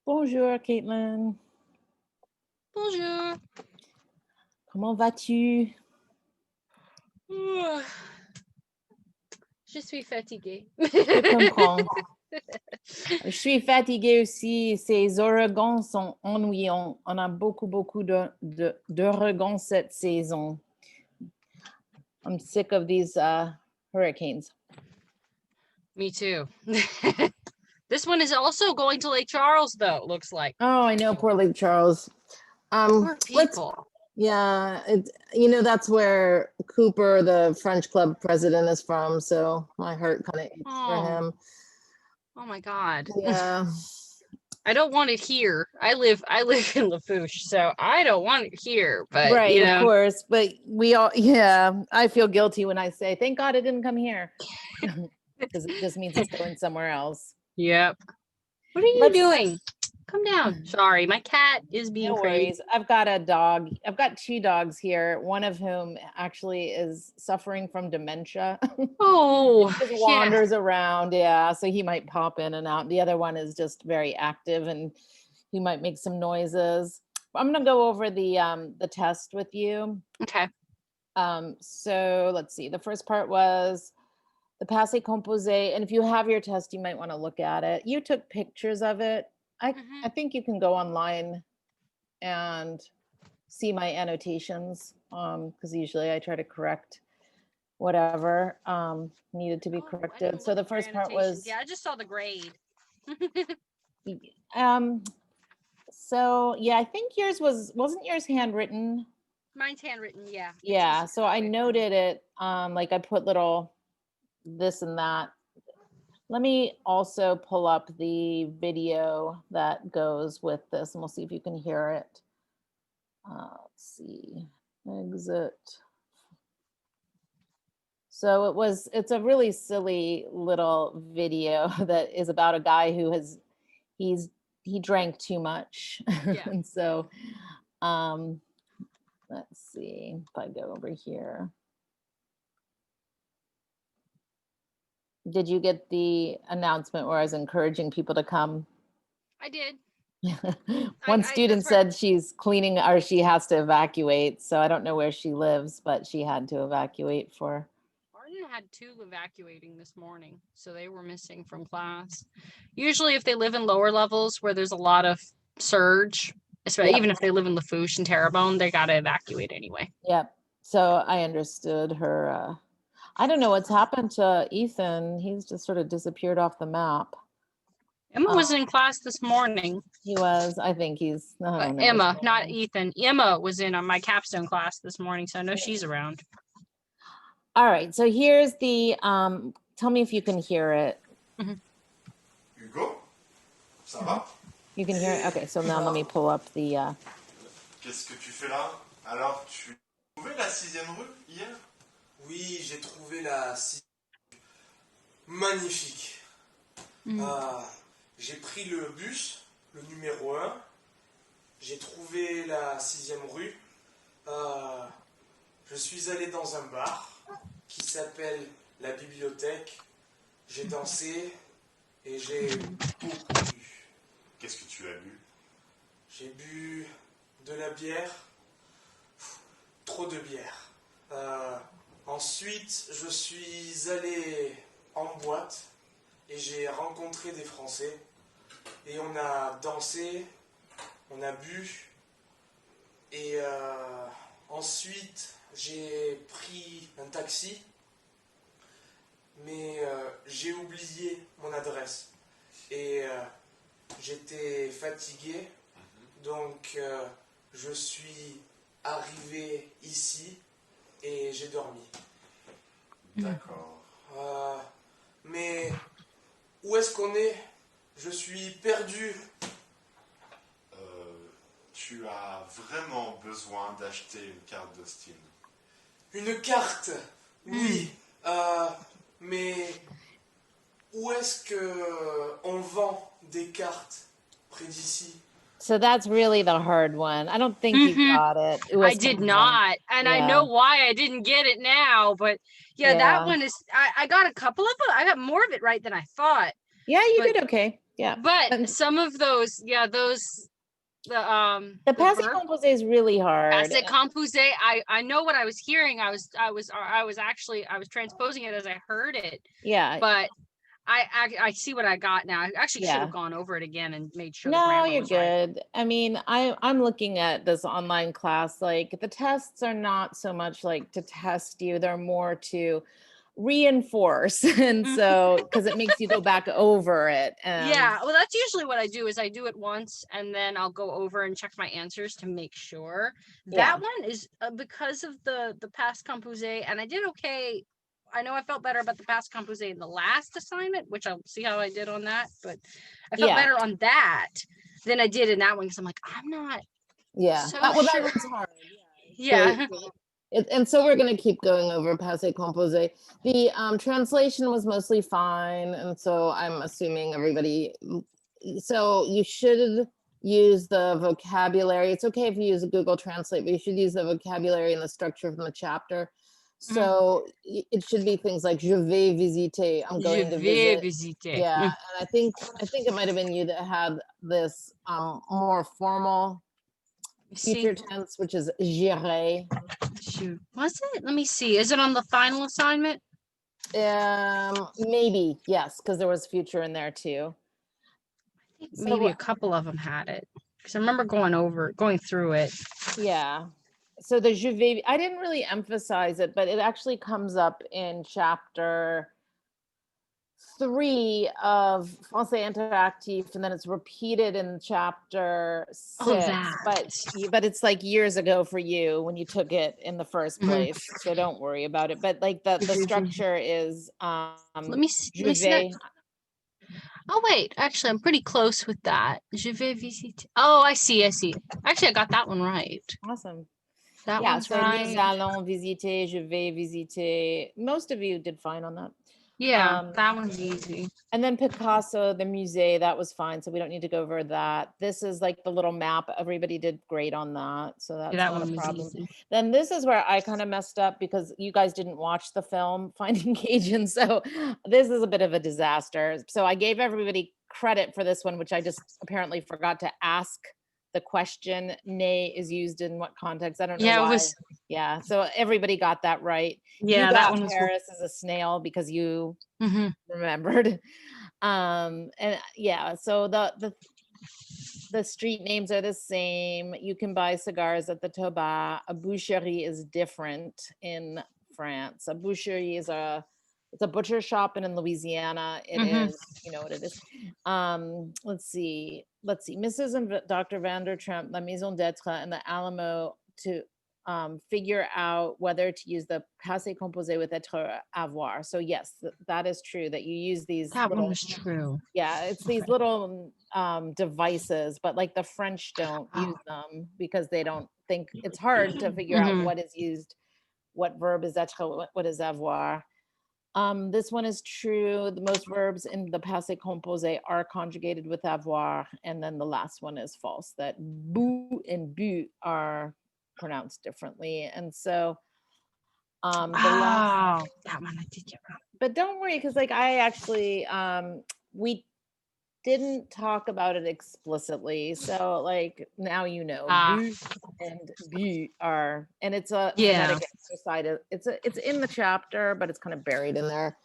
Bonjour, Caitlin. Bonjour. Comment vas-tu? Je suis fatiguée. Je comprends. Je suis fatiguée aussi. Ces ouragans sont ennuyants. On a beaucoup d'ouragans cette saison. I'm sick of these hurricanes. Me too. This one is also going to Lake Charles, though, it looks like. Oh, I know, poor Lake Charles. Poor people. Yeah, that's where Cooper, the French club president, is from. So my heart kind of aches for him. Oh my God. Yeah. I don't want it here. I live in Lafourche, so I don't want it here. But right, of course. But I feel guilty when I say, thank God it didn't come here. Because it just means it's going somewhere else. Yep. What are you doing? Come down. Sorry, my cat is being crazy. I've got a dog. I've got two dogs here, one of whom actually is suffering from dementia. Oh, just wanders around. Yeah, so he might pop in and out. The other one is just very active and he might make some noises. I'm going to go over the test with you. Okay. So let's see. The first part was the passé composé. And if you have your test, you might want to look at it. You took pictures of it. I think you can go online and see my annotations because usually I try to correct whatever needed to be corrected. So the first part was I just saw the grade. So yeah, I think yours wasn't yours handwritten? Mine's handwritten, yeah. Yeah, so I noted it, like I put little this and that. Let me also pull up the video that goes with this and we'll see if you can hear it. Let's see, exit. So it's a really silly little video that is about a guy who he drank too much. Yeah. And so, let's see if I go over here. Did you get the announcement where I was encouraging people to come? I did. One student said she's cleaning or she has to evacuate. So I don't know where she lives, but she had to evacuate for. Arden had 2 evacuating this morning, so they were missing from class. Usually if they live in lower levels where there's a lot of surge, especially even if they live in Lafourche and Terrebonne, they got to evacuate anyway. Yep. So I understood her. I don't know what's happened to Ethan. He's just sort of disappeared off the map. Emma was in class this morning. He was. I think he's. I don't know Emma, not Ethan. Emma was in on my capstone class this morning, so I know she's around. All right. So here's the. Tell me if you can hear it. Hugo, ça va? You can hear it. Okay. So now let me pull up the. Qu'est-ce que tu fais là? Alors, tu as trouvé la 6e rue hier? Oui, j'ai trouvé la 6e rue. Magnifique. J'ai pris le bus, le numéro 1. J'ai trouvé la 6e rue. Je suis allé dans un bar qui s'appelle la bibliothèque. J'ai dansé et j'ai beaucoup bu. Qu'est-ce que tu as bu? J'ai bu de la bière. Trop de bière. Ensuite, je suis allé en boîte et j'ai rencontré des Français et on a dansé, on a bu et ensuite j'ai pris un taxi mais j'ai oublié mon adresse et j'étais fatigué donc je suis arrivé ici et j'ai dormi. D'accord. Mais où est-ce qu'on est? Je suis perdu. Tu as vraiment besoin d'acheter une carte d'Austin. Une carte? Oui. Mais où est-ce que on vend des cartes près d'ici? So that's really the hard one. I don't think you got it. I did not. And I know why I didn't get it now. But that one is, I got a couple of them. I got more of it right than I thought. Yeah, you did okay. Yeah. But And some of those, the the passé verb composé is really hard. passé composé, I know what I was hearing. I was transposing it as I heard it. Yeah. But I see what I got now. I actually should Yeah. have gone over it again and made sure the No, grammar you're was right. good. I mean, I'm looking at this online class, like the tests are not so much like to test you, they're more to reinforce. And so, because it makes you go back over it. Yeah, well, that's usually what I do is I do it once and then I'll go over and check my answers to make sure. Yeah. That one is because of the past composé, and I did okay. I know I felt better about the past composé in the last assignment, which I'll see how I did on that, but I felt Yeah. better on that than I did in that one because I'm like, I'm not Yeah. so Well, that sure. one's hard. Yeah. And so we're going to keep going over passé composé. The translation was mostly fine, and so I'm assuming everybody. So you should use the vocabulary. It's okay if you use a Google Translate, but you should use the vocabulary and the structure from the chapter. So it should be things like "Je vais visiter." I'm going to visit. visiter. Yeah, and I think it might have been you that had this more formal future tense, which is j'irai. Shoot, was it? Let me see. Is it on the final assignment? Maybe, yes, because there was future in there too. I think So, maybe a couple of them had it because I remember going through it. Yeah. So the je vais, I didn't really emphasize it, but it actually comes up in chapter 3 of Français Interactif, and then it's repeated in chapter 6. Oh, that. But it's like years ago for you when you took it in the first Mhm. place, so don't worry about it. But like the structure is Let me see. je vais. Oh wait, actually, I'm pretty close with that. Je vais visiter. Oh, I see. Actually, I got that one right. Awesome. That Yeah, one's so right. nous allons visiter, je vais visiter. Most of you did fine on that. Yeah, that one's easy. And then Picasso, the musée, that was fine. So we don't need to go over that. This is like the little map. Everybody did great on that. So that's that not one a was problem. easy. Then this is where I kind of messed up because you guys didn't watch the film Finding Cajun. So this is a bit of a disaster. So I gave everybody credit for this one, which I just apparently forgot to ask the question. Nay is used in what context? I don't know why. Yeah, so everybody got that right. Yeah, you that got one was. Paris as a snail because you Mhm. remembered. And yeah, so the street names are the same. You can buy cigars at the Toba. A boucherie is different in France. A boucherie is it's a butcher shop, and in Louisiana it is, you know what it is. Let's see. Mrs. and Dr. Vandertramp, La Maison d'Etre, and the Alamo to figure out whether to use the passé composé with être or avoir. So yes, that is true that you use these That little, one was true. yeah, it's these little devices, but like the French don't use them because they don't think it's hard to figure out what is used, what verb is être, what is avoir. This one is true. The most verbs in the passé composé are conjugated with avoir, and then the last one is false, that bout and but are pronounced differently. And so that one I did get wrong. But don't worry, because like I actually we didn't talk about it explicitly, so like now you know bout and but are, and it's a phonetic exercise. It's in the chapter, but it's kind of buried in there.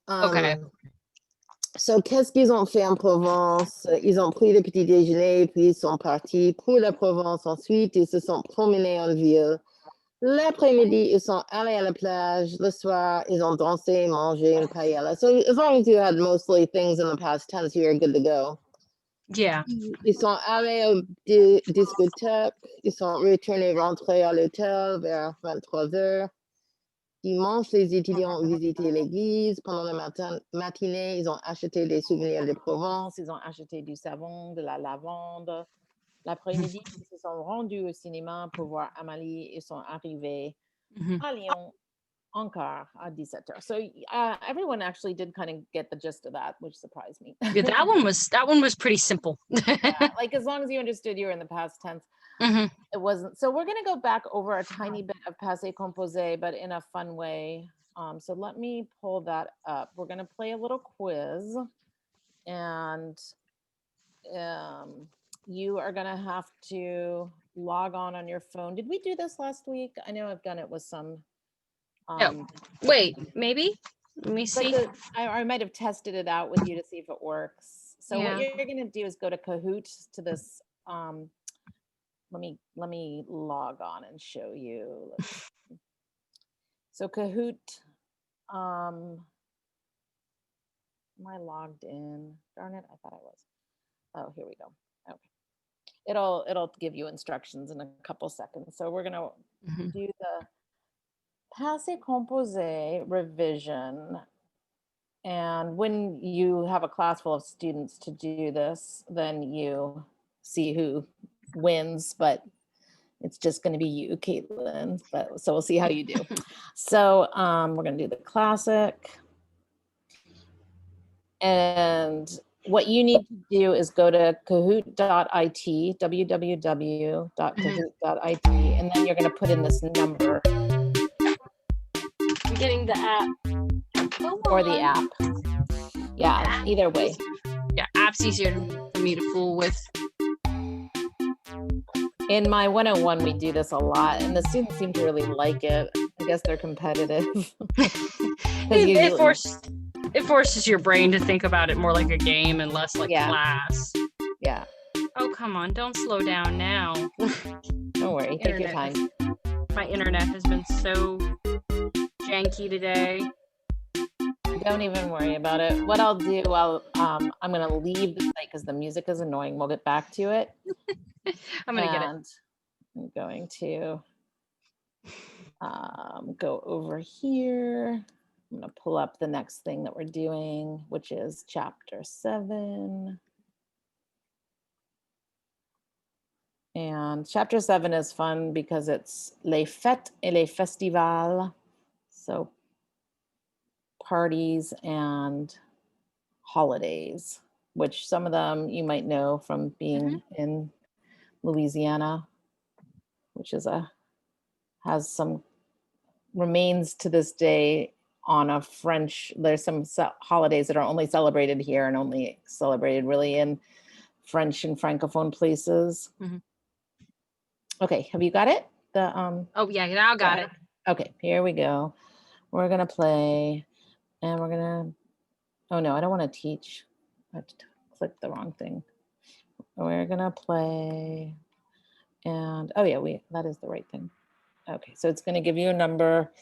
Okay. So, qu'est-ce qu'ils ont fait en Provence? Ils ont pris le petit déjeuner, puis ils sont partis pour la Provence. Ensuite, ils se sont promenés en ville. L'après-midi, ils sont allés à la plage. Le soir, ils ont dansé, mangé une paella. So, as long as you had mostly things in the past tense, you're good to go. Yeah. Ils sont allés au discothèque. Ils sont rentrés à l'hôtel vers 23h. Dimanche, les étudiants ont visité l'église. Pendant la matinée, ils ont acheté des souvenirs de Provence. Ils ont acheté du savon, de la lavande. L'après-midi, ils se sont rendus au cinéma pour voir Amélie. Ils sont arrivés à Lyon encore à 17h. So everyone actually did kind of get the gist of that, which surprised me. Yeah, that one was pretty simple. Yeah, like as long as you understood you were in the past tense. It wasn't. So we're going to go back over a tiny bit of passé composé, but in a fun way. So let me pull that up. We're going to play a little quiz. and you are gonna have to log on your phone. Did we do this last week? I know I've done it with some. Wait, maybe? Let me see. I might have tested it out with you to see if it works. So what Yeah. you're gonna do is go to Kahoot to this. Let me log on and show you. So Kahoot. Am I logged in? Darn it! I thought I was. Oh, here we go. Okay. It'll give you instructions in a couple seconds. So we're gonna Mhm. do the Passé Composé revision. And when you have a class full of students to do this, then you see who wins, but it's just going to be you, Caitlin. But so we'll see how you do. So we're going to do the classic. And what you need to do is go to kahoot.it, www.kahoot.it, and then you're going to put in this number. I'm getting the app. Or the app. Yeah, either way. Yeah, app's easier for me to fool with. In my 101, we do this a lot, and the students seem to really like it. I guess they're competitive. It forces your brain to think about it more like a game and less like class. Yeah. Oh, come on. Don't slow down now. Don't worry. Take your time. My internet has been so janky today. Don't even worry about it. What I'll do, I'm going to leave the site because the music is annoying. We'll get back to it. I'm going to get it. I'm going to go over here. I'm going to pull up the next thing that we're doing, which is chapter 7. And chapter 7 is fun because it's les fêtes et les festivals. So parties and holidays, which some of them you might know from being in Louisiana, which is has some remains to this day on a French. There's some holidays that are only celebrated here and only celebrated really in French and Francophone places. Okay, have you got it? Oh yeah, now got it. Okay, here we go. We're gonna play, and we're gonna. Oh no, I don't want to teach. I clicked the wrong thing. We're gonna play, and oh yeah, that is the right thing. Okay, so it's gonna give you a number.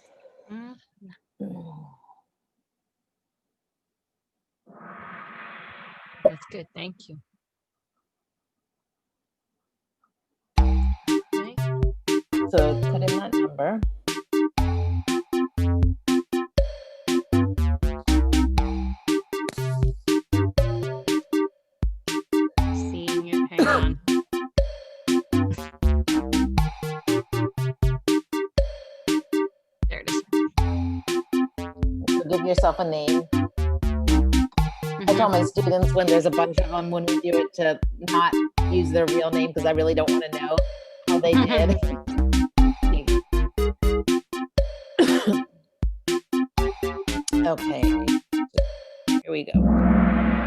That's good, thank you. Okay. So put in that number. Seeing it, hang on. There it is. So give yourself a name. I tell my students when there's a bunch of them, when we do it, to not use their real name because I really don't want to know how they did. Okay, here we go.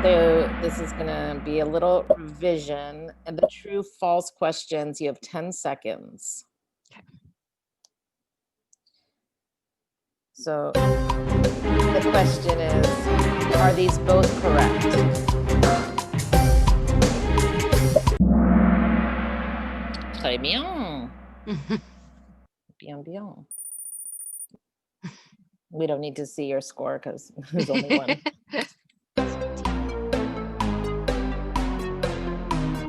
So this is gonna be a little revision, and the true false questions, you have 10 seconds. Okay. So the question is, are these both correct? Très bien. Bien, bien. We don't need to see your score because there's only one.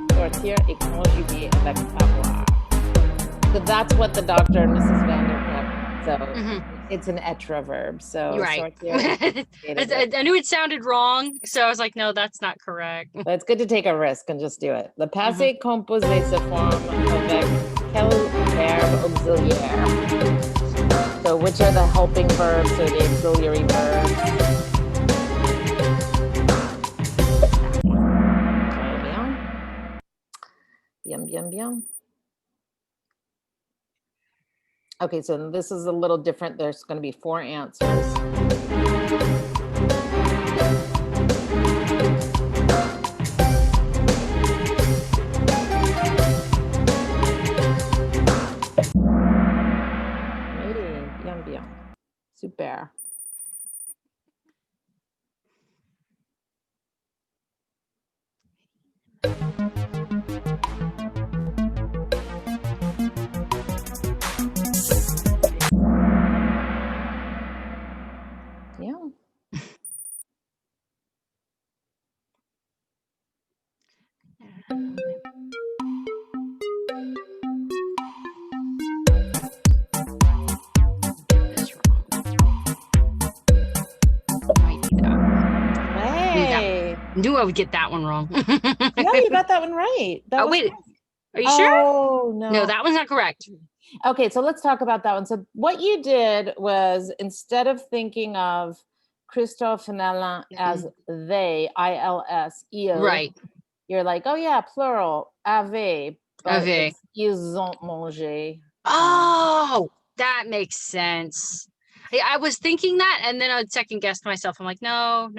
Sortir et conjuguer avec avoir. So that's what the Dr. and Mrs. Vanderkamp. So it's an être verb. So you're right. Sortir, I knew it sounded wrong, so I was like, no, that's not correct. But it's good to take a risk and just do it. Le passé composé se forme avec quel verbe auxiliaire? So which are the helping verbs or the auxiliary verbs? Bien, bien, bien. Okay, so this is a little different. There's going to be 4 answers. Knew I would get that one wrong. No, you got that one right. That Oh, was wait. Are you sure? Oh, No, no. that one's not correct. Okay, so let's talk about that one. So what you did was, instead of thinking of Christophe and Alain as they, ILS, il, Right. you're like, oh yeah, plural, avait, but Avait. it's ils ont mangé. Oh, that makes sense. I was thinking that, and then I'd second guess myself. I'm like, no.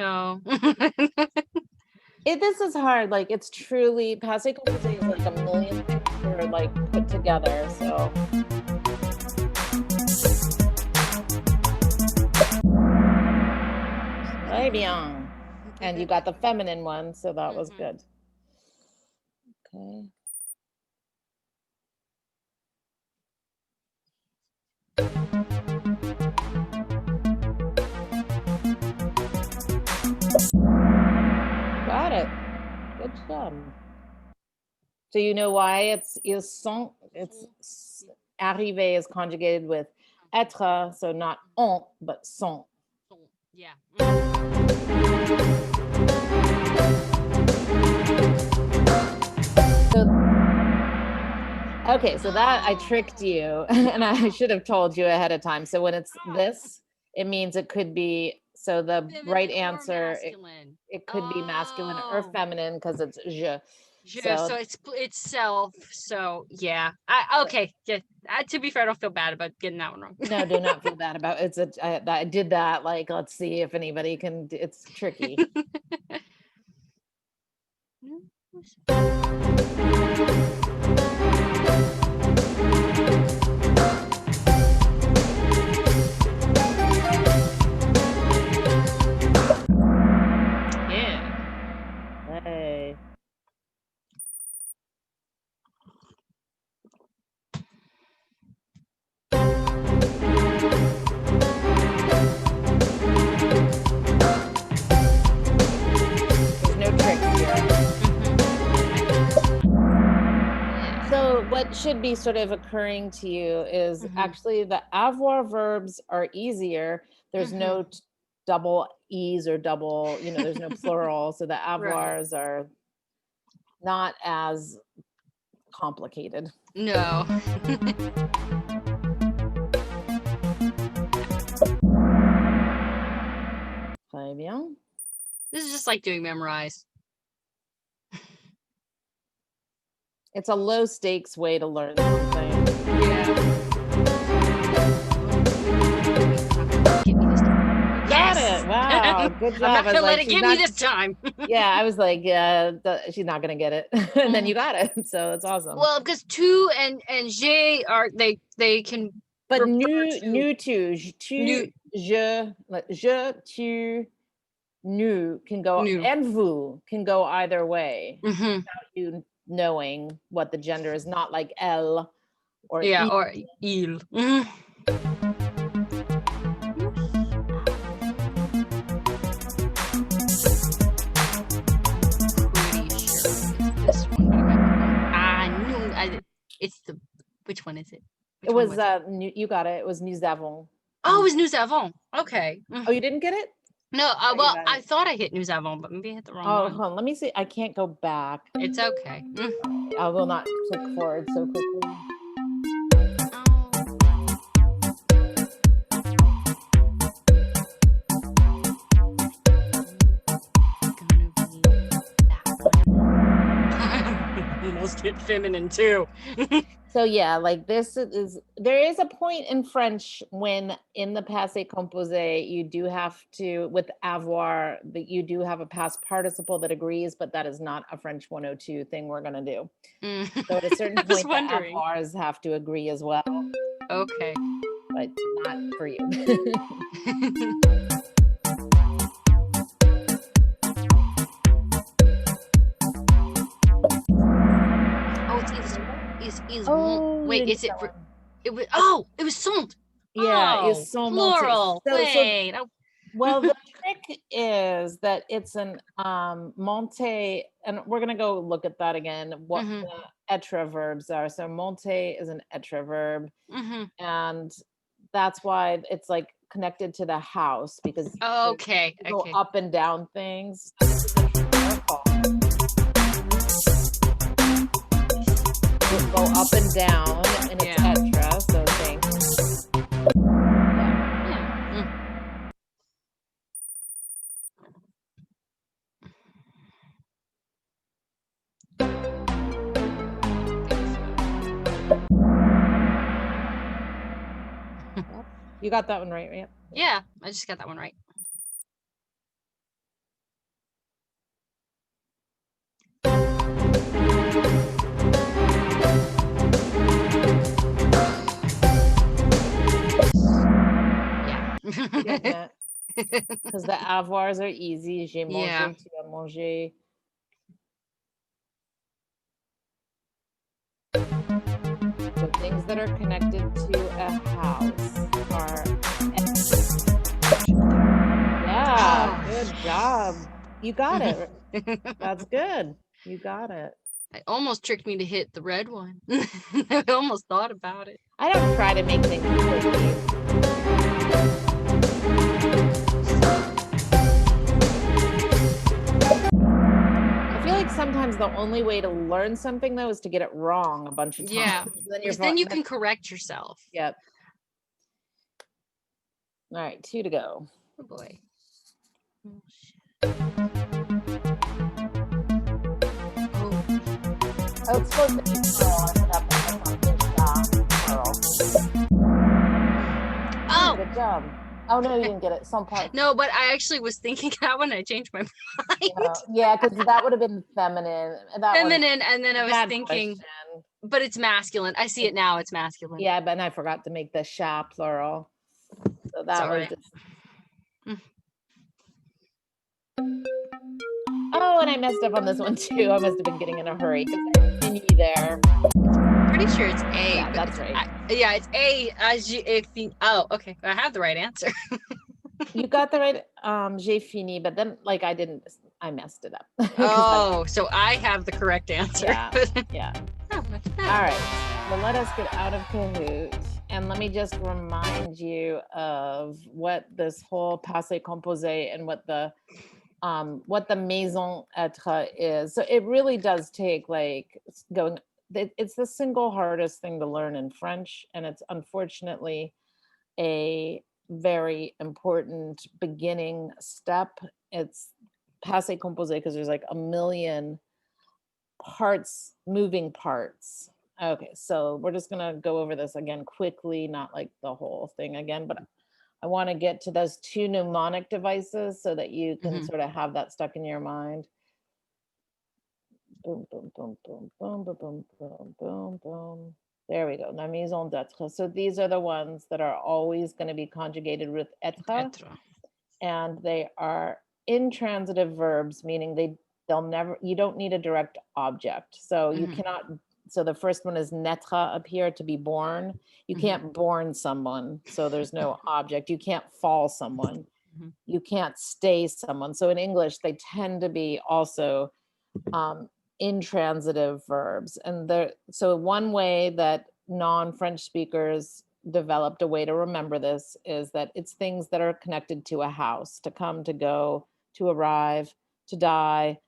This is hard. Like, it's truly, passé composé is like a million things that are like put together. So. Très bien. And you got the feminine one, so that was good. Okay. Got it. Good job. So you know why it's ils sont, it's arrivé is conjugated with être, so not ont, but sont. Yeah. Okay, so that I tricked you, and I should have told you ahead of time. So when it's this, it means it could be, so the right answer, it could be masculine or feminine because it's je. So it's self. So yeah. Okay. Yeah. To be fair, I don't feel bad about getting that one wrong. No, do not feel bad about it. I did that. Like, let's see if anybody can. It's tricky. Yeah. Hey. There's no tricks here. So what should be sort of occurring to you is actually the avoir verbs are easier. There's no double e's or double, there's no plural. So the avoirs are not as complicated. No. Très bien. This is just like doing memorize. It's a low stakes way to learn something. Yeah. Got it. Wow. Good job. I'm not gonna let like, it get me this time. Yeah, I was like, she's not gonna get it. And then you got it. So it's awesome. Well, because tu and je are they can. But refer nous, tu, je, tu, nous can go, nous. and vous can go either way. Mm-hmm. Without you knowing what the gender is, not like elle or yeah, il. or il. Mm-hmm. This one. It's the, which one is it? It was you got it. It was nous avons. Oh, it was nous avons. Okay. Oh, you didn't get it? No, well, I thought I hit nous avons, but maybe I hit the wrong one. Hold on. Let me see. I can't go back. It's okay. I will not click forward so quickly. Almost hit feminine too. So yeah, like there is a point in French when in the passé composé you do have to, with avoir, that you do have a past participle that agrees, but that is not a French 102 thing we're gonna do. So at a certain point the avoirs have to agree as well. Okay. But not for you. Wait, is it? It was. It was sont. Yeah, it's sont plural. Wait. Well, the trick is that it's an monte, and we're gonna go look at that again. What the être verbs are. So monte is an être verb, and that's why it's like connected to the house because okay, go up and down things. go up and down, and it's etre, so think. You got that one right? Yeah, I just got that one right. Yeah. Because the avoirs are easy. J'ai mangé, Yeah. tu as mangé. So things that are connected to a house are. Yeah, good job. You got it. That's good. You got it. It almost tricked me to hit the red one. I almost thought about it. I don't try to make things tricky. I feel like sometimes the only way to learn something though is to get it wrong a bunch of times. Yeah, then you can correct yourself. Yep. All right, 2 to go. Oh boy. Oh, shit. Oh, it's supposed to be Pearl. I forgot that. Pearl. Oh, good job. Oh no, you didn't get it. Some part. No, but I actually was thinking that when I changed my mind. Yeah, because that would have been feminine. Feminine, and then I was thinking, question. But it's masculine. I see it now. It's masculine. Yeah, but I forgot to make the sha plural. So that was just. Oh, and I messed up on this one too. I must have been getting in a hurry because I continue there. Pretty sure it's A. Yeah, that's right. It's A. Oh, okay. I have the right answer. You got the right j'ai fini, but then like I messed it up. Oh, so I have the correct answer. Yeah. All right. Well, let us get out of Kahoot. And let me just remind you of what this whole passé composé and what the maison être is. So it really does take like going, it's the single hardest thing to learn in French. And it's unfortunately a very important beginning step. It's passé composé because there's like a million parts, moving parts. Okay, so we're just gonna go over this again quickly, not like the whole thing again, but I want to get to those 2 mnemonic devices so that you can sort of have that stuck in your mind. Boom, boom, boom, boom, boom, boom, boom, boom, boom, boom. There we go. La maison d'être. So these are the ones that are always going to be conjugated with être, and they are intransitive verbs, meaning they'll never. You don't need a direct object, so you cannot. So the first one is naître up here, to be born. You can't born someone, so there's no object. You can't fall someone. You can't stay someone. So in English, they tend to be also intransitive verbs. And so one way that non-French speakers developed a way to remember this is that it's things that are connected to a house: to come, to go, to arrive, to die,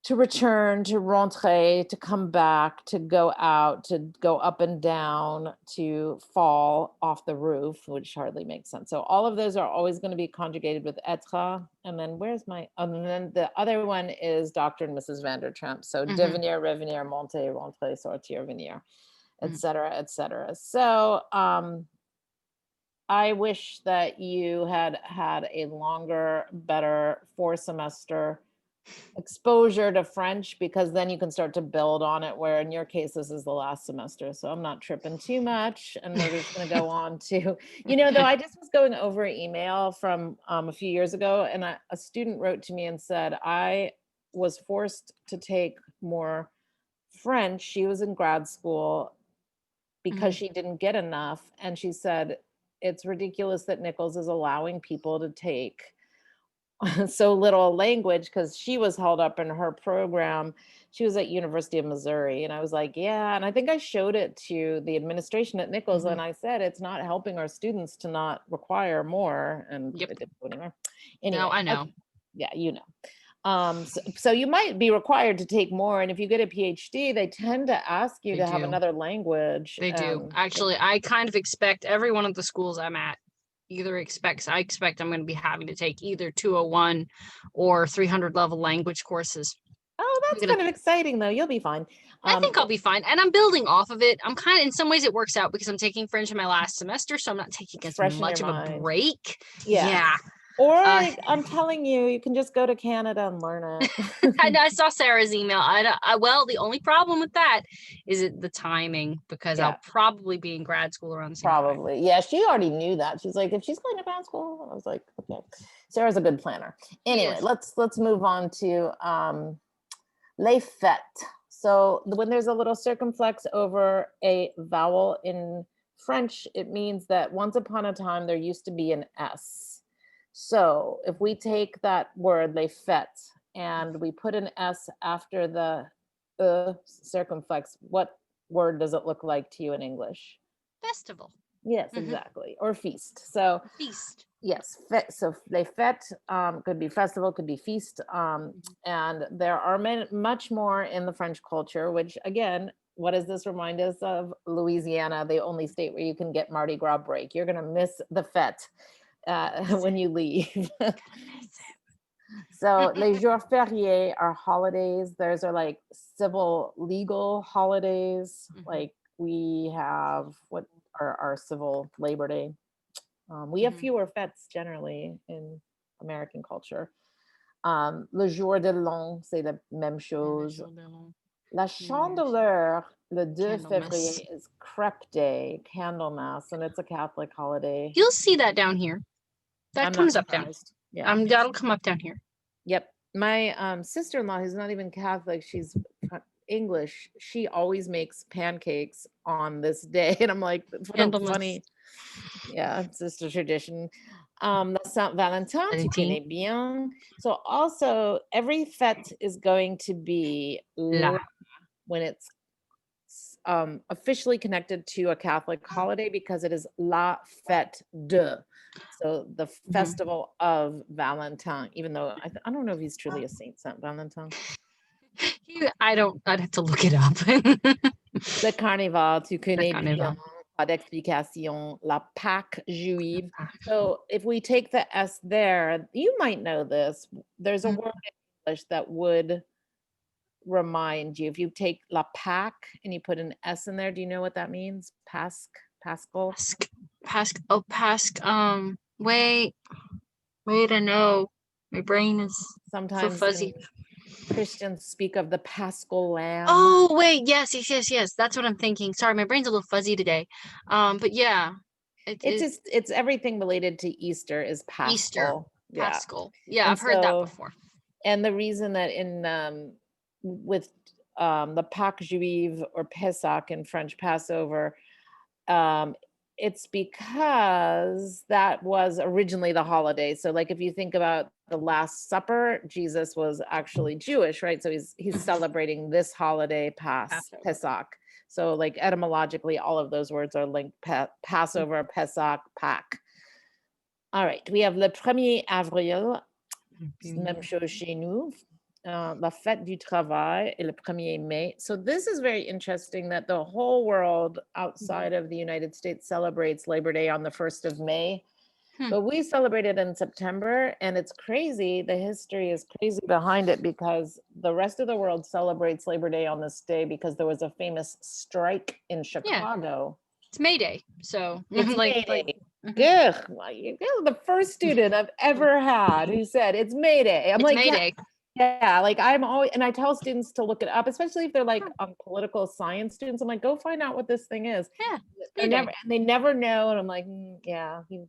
to return, to rentrer, to come back, to go out, to go up and down, to fall off the roof, which hardly makes sense. So all of those are always going to be conjugated with être. And then and then the other one is Dr. and Mrs. Vandertramp. So devenir, revenir, monter, rentrer, sortir, venir, etc., etc. So I wish that you had a longer, better 4-semester exposure to French, because then you can start to build on it, where in your case this is the last semester, so I'm not tripping too much, and we're just going to go on to, though I just was going over email from a few years ago, and a student wrote to me and said, I was forced to take more French. She was in grad school because she didn't get enough, and she said it's ridiculous that Nichols is allowing people to take so little language, because she was held up in her program. She was at University of Missouri, and I was like, yeah. And I think I showed it to the administration at Nichols, and I said, it's not helping our students to not require more, and it didn't go anywhere. Anyway, no, I know. Yeah, So you might be required to take more, and if you get a PhD, they tend to ask you They to have do. another language. They do. Actually, I kind of expect every one of the schools I'm at I expect I'm going to be having to take either 201 or 300 level language courses. Oh, that's kind of exciting, though. You'll be fine. I think I'll be fine. And I'm building off of it. I'm kind of, in some ways, it works out because I'm taking French in my last semester, so I'm not taking as fresh in much of your a mind. break. Yeah. Or I'm telling you, you can just go to Canada and learn it. I saw Sarah's email. Well, the only problem with that is the timing, because I'll probably be in grad school around the same time. Probably. Yeah, she already knew that. She's like, if she's going to grad school, I was like, okay. Sarah's a good planner. Anyway, let's move on to les fêtes. So when there's a little circumflex over a vowel in French, it means that once upon a time there used to be an S. So if we take that word, les fêtes, and we put an S after the circumflex, what word does it look like to you in English? Festival. Yes, exactly. Or feast. So feast. Yes. So les fêtes could be festival, could be feast. And there are much more in the French culture, which again, what does this remind us of? Louisiana, the only state where you can get Mardi Gras break. You're going to miss the fête when you leave. So les jours fériés are holidays. Those are like civil legal holidays. Like we have what are our civil Labor Day. We have fewer fêtes generally in American culture. Le jour de l'an, c'est la même chose. La Chandeleur, le 2 février, is Crêpe Day, Candlemas, and it's a Catholic holiday. You'll see that down here. That comes up down. Yeah. That'll come up down here. Yep. My sister-in-law, who's not even Catholic, she's English, she always makes pancakes on this day. And I'm like, what a funny. Yeah, it's just a tradition. The Saint Valentin, tu connais bien. So also every fête is going to be when it's officially connected to a Catholic holiday, because it is la fête de. So the festival of Valentin, even though I don't know if he's truly a saint, Saint Valentin. I'd have to look it up. Le carnaval, tu connais bien. Pas d'explication. La Pâque juive. So if we take the S there, you might know this. There's a word in English that would remind you. If you take la Pâque and you put an S in there, do you know what that means? Pasque. Oh, Pasque. Wait, I know. My brain is sometimes so fuzzy. Christians speak of the Paschal Lamb. Oh, wait, yes. That's what I'm thinking. Sorry, my brain's a little fuzzy today. But yeah. It's everything related to Easter is Paschal. Easter. Paschal. Yeah, I've heard that before. And the reason that in with the Pâques Juive or Pesach in French, Passover, it's because that was originally the holiday. So like if you think about the Last Supper, Jesus was actually Jewish, right? So he's celebrating this holiday, Pesach. So like etymologically, all of those words are linked: Passover, Pesach, Pâques. All right, we have le 1er avril, même chose chez nous. La fête du travail et le 1er mai. So this is very interesting that the whole world outside of the United States celebrates Labor Day on the 1st of May, but we celebrate it in September, and it's crazy. The history is crazy behind it because the rest of the world celebrates Labor Day on this day because there was a famous strike in Chicago. Yeah. It's May Day, so it's May Day. You're the first student I've ever had who said it's May Day. I'm like, May Day. Yeah, like I'm always, and I tell students to look it up, especially if they're like political science students. I'm like, go find out what this thing is. Yeah, they never know, and I'm like,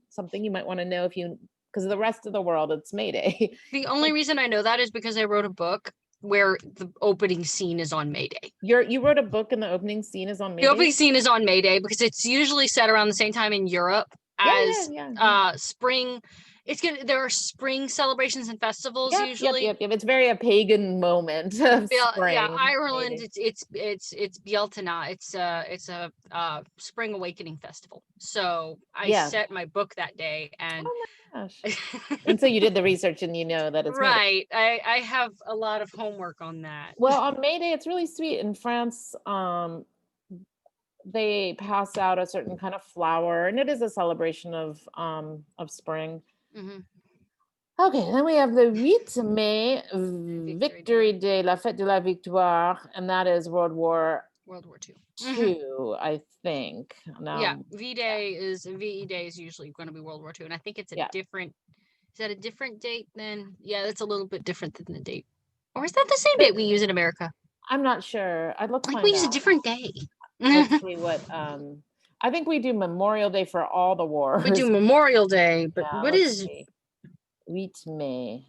something you might want to know because the rest of the world, it's May Day. The only reason I know that is because I wrote a book where the opening scene is on May Day. You wrote a book and the opening scene is on May Day? The opening scene is on May Day because it's usually set around the same time in Europe as spring. there are spring celebrations and festivals usually. Yep. It's very a pagan moment of spring. Yeah, Ireland, maybe. it's Bealtaine. It's a spring awakening festival. So I Yeah. set my book that day, and Oh my gosh. And so you did the research and you know that it's made right. I have a lot of homework on that. Well, on May Day, it's really sweet. In France, they pass out a certain kind of flower, and it is a celebration of spring. Mhm. Okay, then we have the 8 May, Victory Victory Day, La Fête de la Victoire, and that is World War World War II. II, I think. Yeah, VE-Day is usually going to be World War II, and I think it's a different. Is that a different date then? Yeah, that's a little bit different than the date. Or is that the same date we use in America? I'm not sure. I'd look. Like we use a different day. Let's see what. I think we do Memorial Day for all the wars. We do Memorial Day, but what is 8 May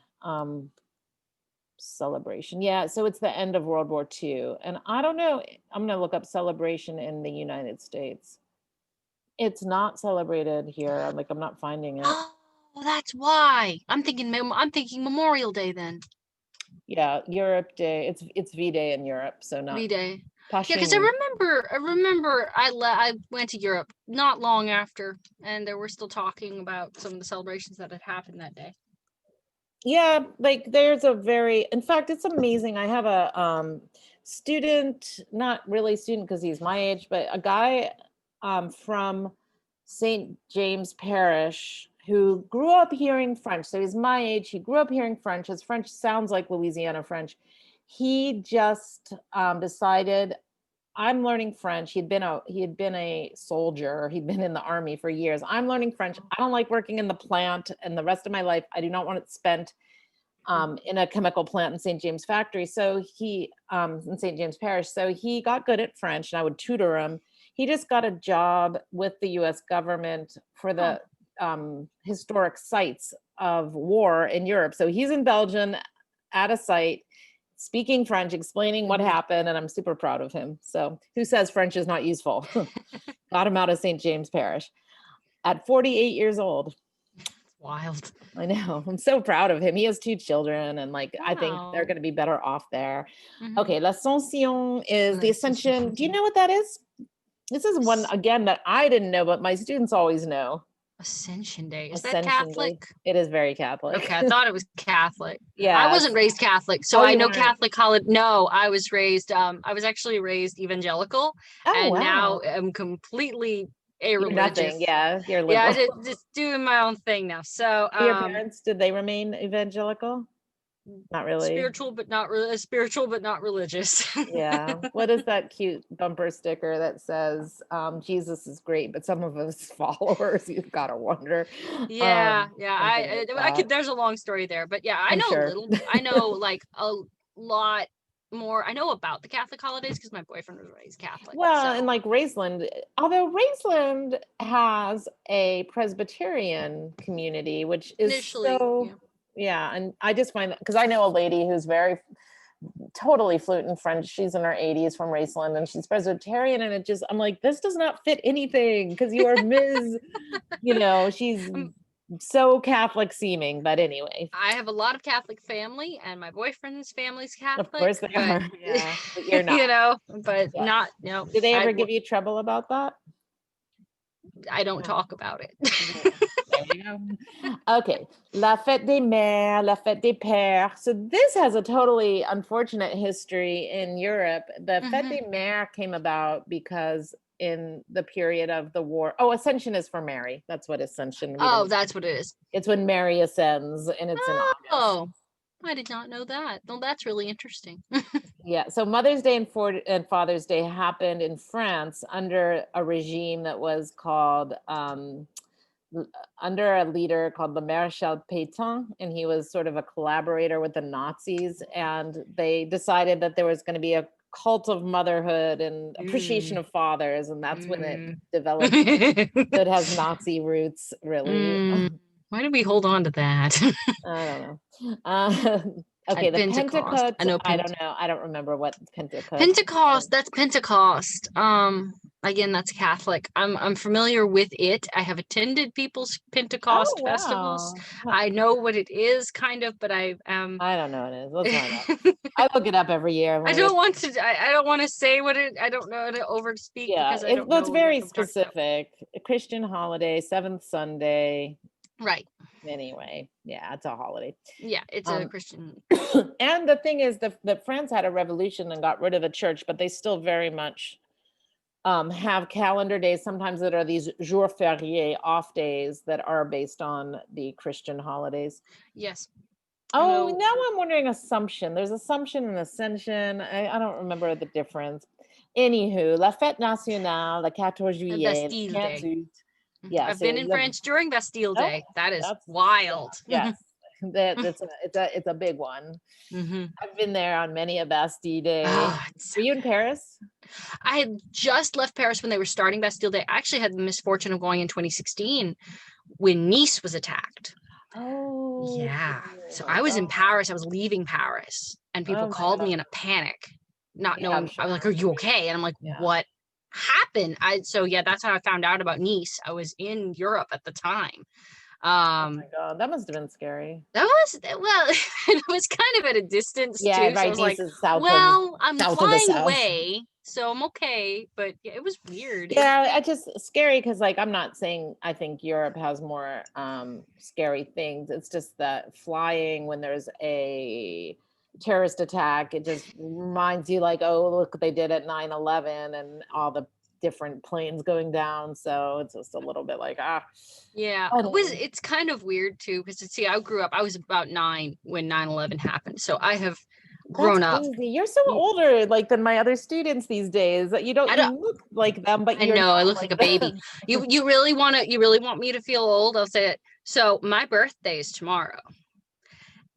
celebration? Yeah, so it's the end of World War II, and I don't know. I'm gonna look up celebration in the United States. It's not celebrated here. Like I'm not finding it. Oh, that's why. I'm thinking Memorial Day then. Yeah, Europe Day. It's V-Day in Europe, so not V-Day. Yeah, because I remember I went to Europe not long after, and they were still talking about some of the celebrations that had happened that day. Yeah, like there's in fact, it's amazing. I have a student, not really student because he's my age, but a guy from St. James Parish who grew up hearing French. So he's my age. He grew up hearing French. His French sounds like Louisiana French. He just decided, I'm learning French. He had been a soldier. He'd been in the army for years. I'm learning French. I don't like working in the plant, and the rest of my life, I do not want it spent in a chemical plant in St. James factory. So he in St. James Parish. So he got good at French, and I would tutor him. He just got a job with the U.S. government for the historic sites of war in Europe. So he's in Belgium at a site, speaking French, explaining what happened, and I'm super proud of him. So who says French is not useful? Got him out of St. James Parish at 48 years old. Wild. I know. I'm so proud of him. He has 2 children, and I think they're going to be better off there. Okay, l'Ascension is the Ascension. Do you know what that is? This is one, again, that I didn't know, but my students always know. Ascension Day. Is that Catholic? Day. It is very Catholic. Okay, I thought it was Catholic. Yeah. I wasn't raised Catholic, so I know Catholic college. No, I was actually raised evangelical, and now I'm completely a-religious. Nothing. Yeah, you're liberal. Yeah, just doing my own thing now. So your parents, did they remain evangelical? Not really. Spiritual, but not religious. Yeah. What is that cute bumper sticker that says Jesus is great, but some of us followers, you've got to wonder. Yeah. There's a long story there, but yeah, I know like a lot more. I know about the Catholic holidays because my boyfriend was raised Catholic. Well, and like Raceland, although Raceland has a Presbyterian community, which is initially, yeah, and I just find that because I know a lady who's totally fluent in French. She's in her 80s from Raceland, and she's Presbyterian, and I'm like, this does not fit anything because you are Ms. She's so Catholic seeming, but anyway. I have a lot of Catholic family, and my boyfriend's family's Catholic. Of course they are. Yeah, but you're not. Not. No. Did they ever give you trouble about that? I don't talk about it. Okay, La Fête des Mères, La Fête des Pères. So this has a totally unfortunate history in Europe. The Fête des Mères came about because in the period of the war. Oh, Ascension is for Mary. That's what Ascension. That's what it is. It's when Mary ascends, and it's in August. Oh, I did not know that. No, that's really interesting. Yeah. So Mother's Day and Father's Day happened in France under a regime that was called under a leader called the Maréchal Pétain, and he was sort of a collaborator with the Nazis, and they decided that there was going to be a cult of motherhood and appreciation of fathers, and that's when it developed. It has Nazi roots, really. Why did we hold on to that? I don't know. Okay, the Pentecost. I know. I don't know. I don't remember what Pentecost. Pentecost. That's Pentecost. Again, that's Catholic. I'm familiar with it. I have attended people's Pentecost Oh, festivals. wow. I know what it is, kind of, but I I don't know what it is. Let's find out. I look it up every year. I don't want to. I don't want to say what it. I don't know to over speak Yeah, because I don't well, know it's what very I'm talking about. specific. A Christian holiday, seventh Sunday. Right. Anyway, yeah, it's a holiday. Yeah, it's a Um, Christian. And the thing is, that France had a revolution and got rid of the church, but they still very much have calendar days sometimes that are these jours fériés, off days that are based on the Christian holidays. Yes. Oh, No. now I'm wondering Assumption. There's Assumption and Ascension. I don't remember the difference. Anywho, La Fête Nationale, le 14 juillet, Bastille le 15 Day. août. Yeah, I've so been in France during Bastille oh, Day. That is that's wild. yes. It's a big one. Mm-hmm. I've been there on many a Bastille Day. Oh, Were you in Paris? I had just left Paris when they were starting Bastille Day. I actually had the misfortune of going in 2016 when Nice was attacked. Oh, Yeah. So my I was in God. Paris. I was leaving Paris, and people Oh my called me God. in a panic, not Yeah, I'm knowing. I was like, sure. "Are you okay?" And I'm like, Yeah. "What happened?" So yeah, that's how I found out about Nice. I was in Europe at the time. Oh my God, that must have been scary. That was well, it was kind of at a distance Yeah, too. So I right. was Nice like, is south well, I'm of the flying south. away, so I'm okay. But yeah, it was weird. Yeah, I just scary because like I'm not saying I think Europe has more scary things. It's just that flying when there's a terrorist attack, it just reminds you like, oh, look, they did at 9/11 and all the different planes going down. So it's just a little bit like Yeah, funny. it's kind of weird too because see, I grew up. I was about 9 when 9/11 happened, so I have That's grown up. crazy. You're so older like than my other students these days. That you I you don't. look like them, but I you're know I not look like like a baby. them. You really want me to feel old? I'll say it. So my birthday is tomorrow,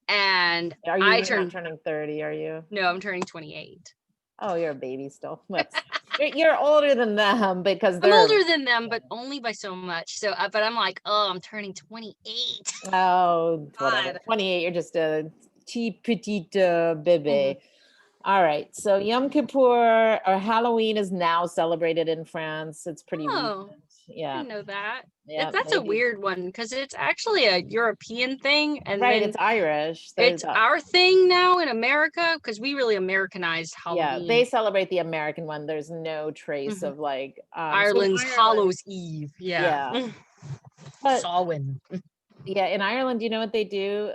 and Are you I you're not turn. turning 30, are you? No, I'm turning 28. Oh, you're a baby still. That's you're older than them because I'm they're older than them, but only by so much. So, but I'm like, oh, I'm turning 28. oh whatever. God. 28, you're just a petite bébé. Mhm. All right. So Yom Kippur or Halloween is now celebrated in France. It's pretty Oh, recent. I Yeah. didn't know that. Yeah, That's a maybe. weird one because it's actually a European thing, and Right, then it's Irish. it's our thing now in America because we really Americanized Yeah, they Halloween. celebrate the American one. There's no trace Mhm. of like so in Ireland's Ireland, Hallows Eve. Yeah. yeah. But Samhain. yeah, in Ireland, do you know what they do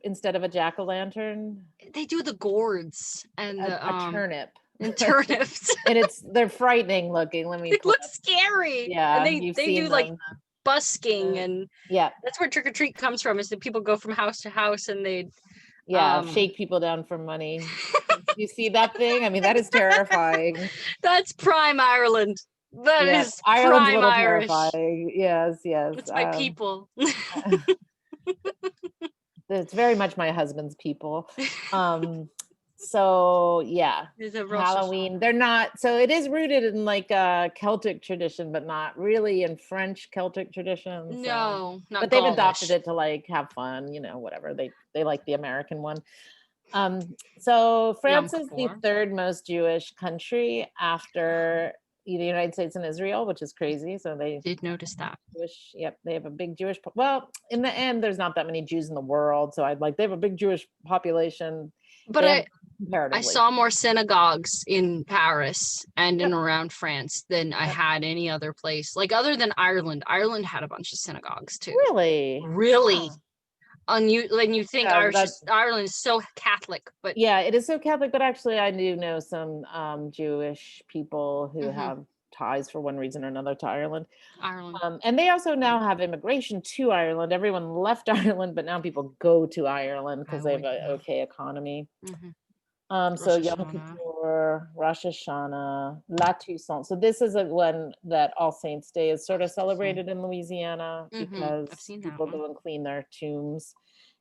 instead of a jack-o'-lantern? They do the gourds and A turnip. and turnips. And they're frightening looking. Let me They pull look up. scary. And Yeah, they you've they do seen like them. busking, and Yeah, that's where trick or treat comes from. Is that people go from house to house and they yeah, shake people down for money. You see that thing? I mean, that is terrifying. that's prime Ireland. That Yeah, is Ireland's a prime little Irish. terrifying. Yes, yes. It's my people. It's very much my husband's people. So yeah, It's a Rosh Halloween. Hashanah. They're not, so it is rooted in like a Celtic tradition, but not really in French Celtic tradition. So, No, not but they've adopted Gaulish. it to like have fun, whatever. They like the American one. So Yom France is the Kippur. third most Jewish country after the United States and Israel, which is crazy. So they Did notice that. Jewish, yep, they have a big Jewish. Well, in the end, there's not that many Jews in the world, so I'd like they have a big Jewish population. But They have I comparatively. saw more synagogues in Paris and in Yep. around France than I Yep. had any other place. Like other than Ireland. Ireland had a bunch of synagogues too. Really, Really. Wow. When you think Yeah, Ireland is so Catholic, but yeah, it is so Catholic. But actually, I do know some Jewish people who have ties for one reason or another to Ireland. Ireland. And they also now have immigration to Ireland. Everyone left Ireland, but now people go to Ireland because they have an okay economy. So Rosh Yom Hashanah. Kippur, Rosh Hashanah, La Toussaint. So this is a one that All Saints Day is sort of celebrated in Louisiana I've because seen that people one. go and clean their tombs,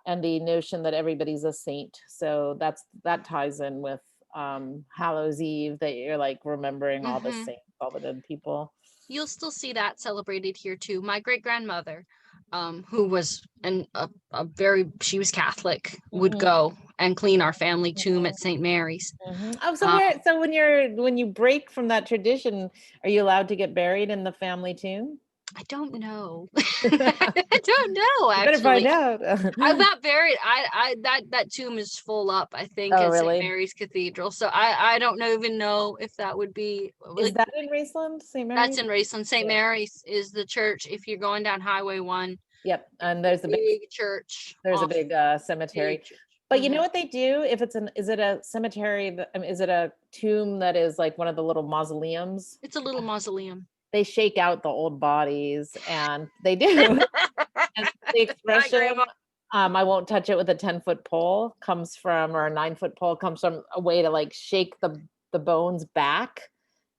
and the notion that everybody's a saint. So that ties in with Hallows Eve, that you're like remembering all the saints, all the dead people. You'll still see that celebrated here too. My great grandmother, who was she was Catholic, would go and clean our family tomb at St. Mary's. Oh, so so when you break from that tradition, are you allowed to get buried in the family tomb? I don't know. I don't know, You better find actually. out. I got buried. That tomb is full up, I think, Oh, at St. really? Mary's Cathedral. So I don't even know if that would be Is like, that in Raceland, St. Mary's? that's in Raceland. St. Yeah. Mary's is the church if you're going down Highway 1. Yep, and there's a big church. big cemetery. Big church. But you know what they do? If it's is it a cemetery? I mean, is it a tomb that is like one of the little mausoleums? It's a little mausoleum. They shake out the old bodies, and they do. And the expression, I won't touch it with a 10-foot pole comes from, or a 9-foot pole comes from a way to like shake the bones back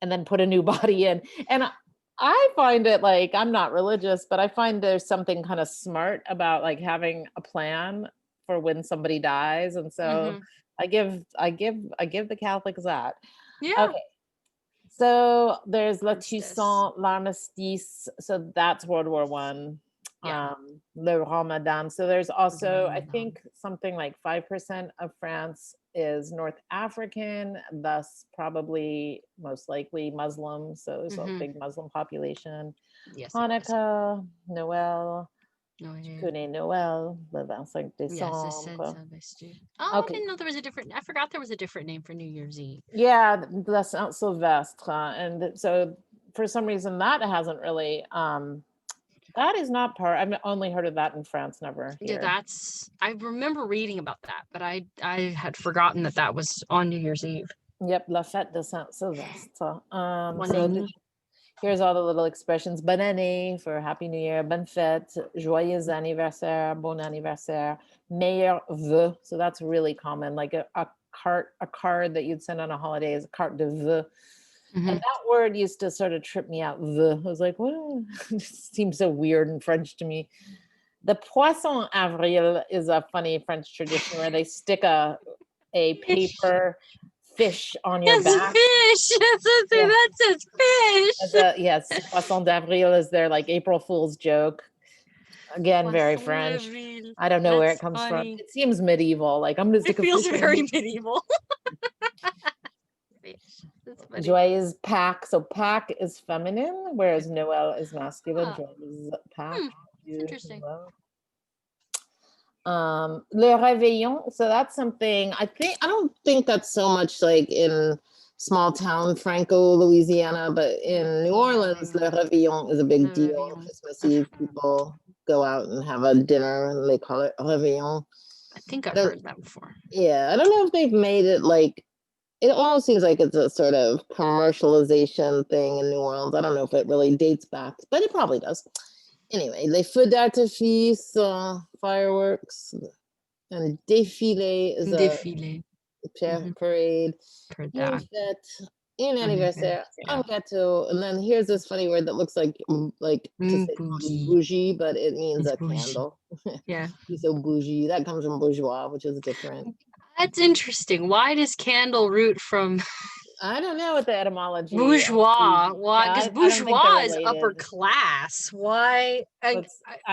and then put a new body in. And I find it like, I'm not religious, but I find there's something kind of smart about like having a plan for when somebody dies. And so I give the Catholics that. Yeah. Okay. So there's La Toussaint, l'Armistice. So that's World War One. Yeah. Le Ramadan. So there's also, I think, something like 5% of France is North African, thus probably most likely Muslim. So there's a big Muslim population. Yes. Hanukkah, Noel, Noël. Connais Noël, le 25 Yes, décembre. Oh, Okay. I didn't know there was a different. I forgot there was a different name for New Year's Eve. Yeah, la Saint Sylvestre. And so for some reason that hasn't really that is not part. I've only heard of that in France, never here. Yeah, I remember reading about that, but I had forgotten that was on New Year's Eve. Yep, La Fête de Saint Sylvestre. Bonne Here's all the little expressions. Bonne année for Happy New Year. Bonne fête. Joyeux anniversaire. Bon anniversaire. Meilleur vœu. So that's really common. Like a card that you'd send on a holiday is a carte de vœux. And that word used to sort of trip me out. Vœu. I was like, what? It seems so weird in French to me. The Poisson Avril is a funny French tradition where they stick a paper fish on your back. Fish. That says fish. Yes, Poisson d'Avril is their like April Fool's joke. Again, very Poisson French. d'Avril. I don't know where it That's comes funny. from. It seems medieval. Like I'm gonna stick It a feels fish very in. medieval. Fish. That's funny. Joyeuse Pâques. So Pâques is feminine, whereas Noël is masculine. Joyeuse Pâques. Interesting. Le Réveillon. So that's something I don't think that's so much like in small town Franco, Louisiana, but in New Orleans, Le Réveillon is a big deal. Christmas Eve, people go out and have a dinner, and they call it Réveillon. I think I've heard that before. Yeah, I don't know if they've made it like. It almost seems like it's a sort of commercialization thing in New Orleans. I don't know if it really dates back, but it probably does. Anyway, les feux d'artifice, fireworks, and défilé is a parade. Une fête, un anniversaire, un gâteau, and then here's this funny word that looks like to say bougie, but it means a candle. Yeah. So bougie, that comes from bourgeois, which is different. That's interesting. Why does candle root from? I don't know what the etymology. Bourgeois. Why? Because bourgeois is related. upper class. Why? I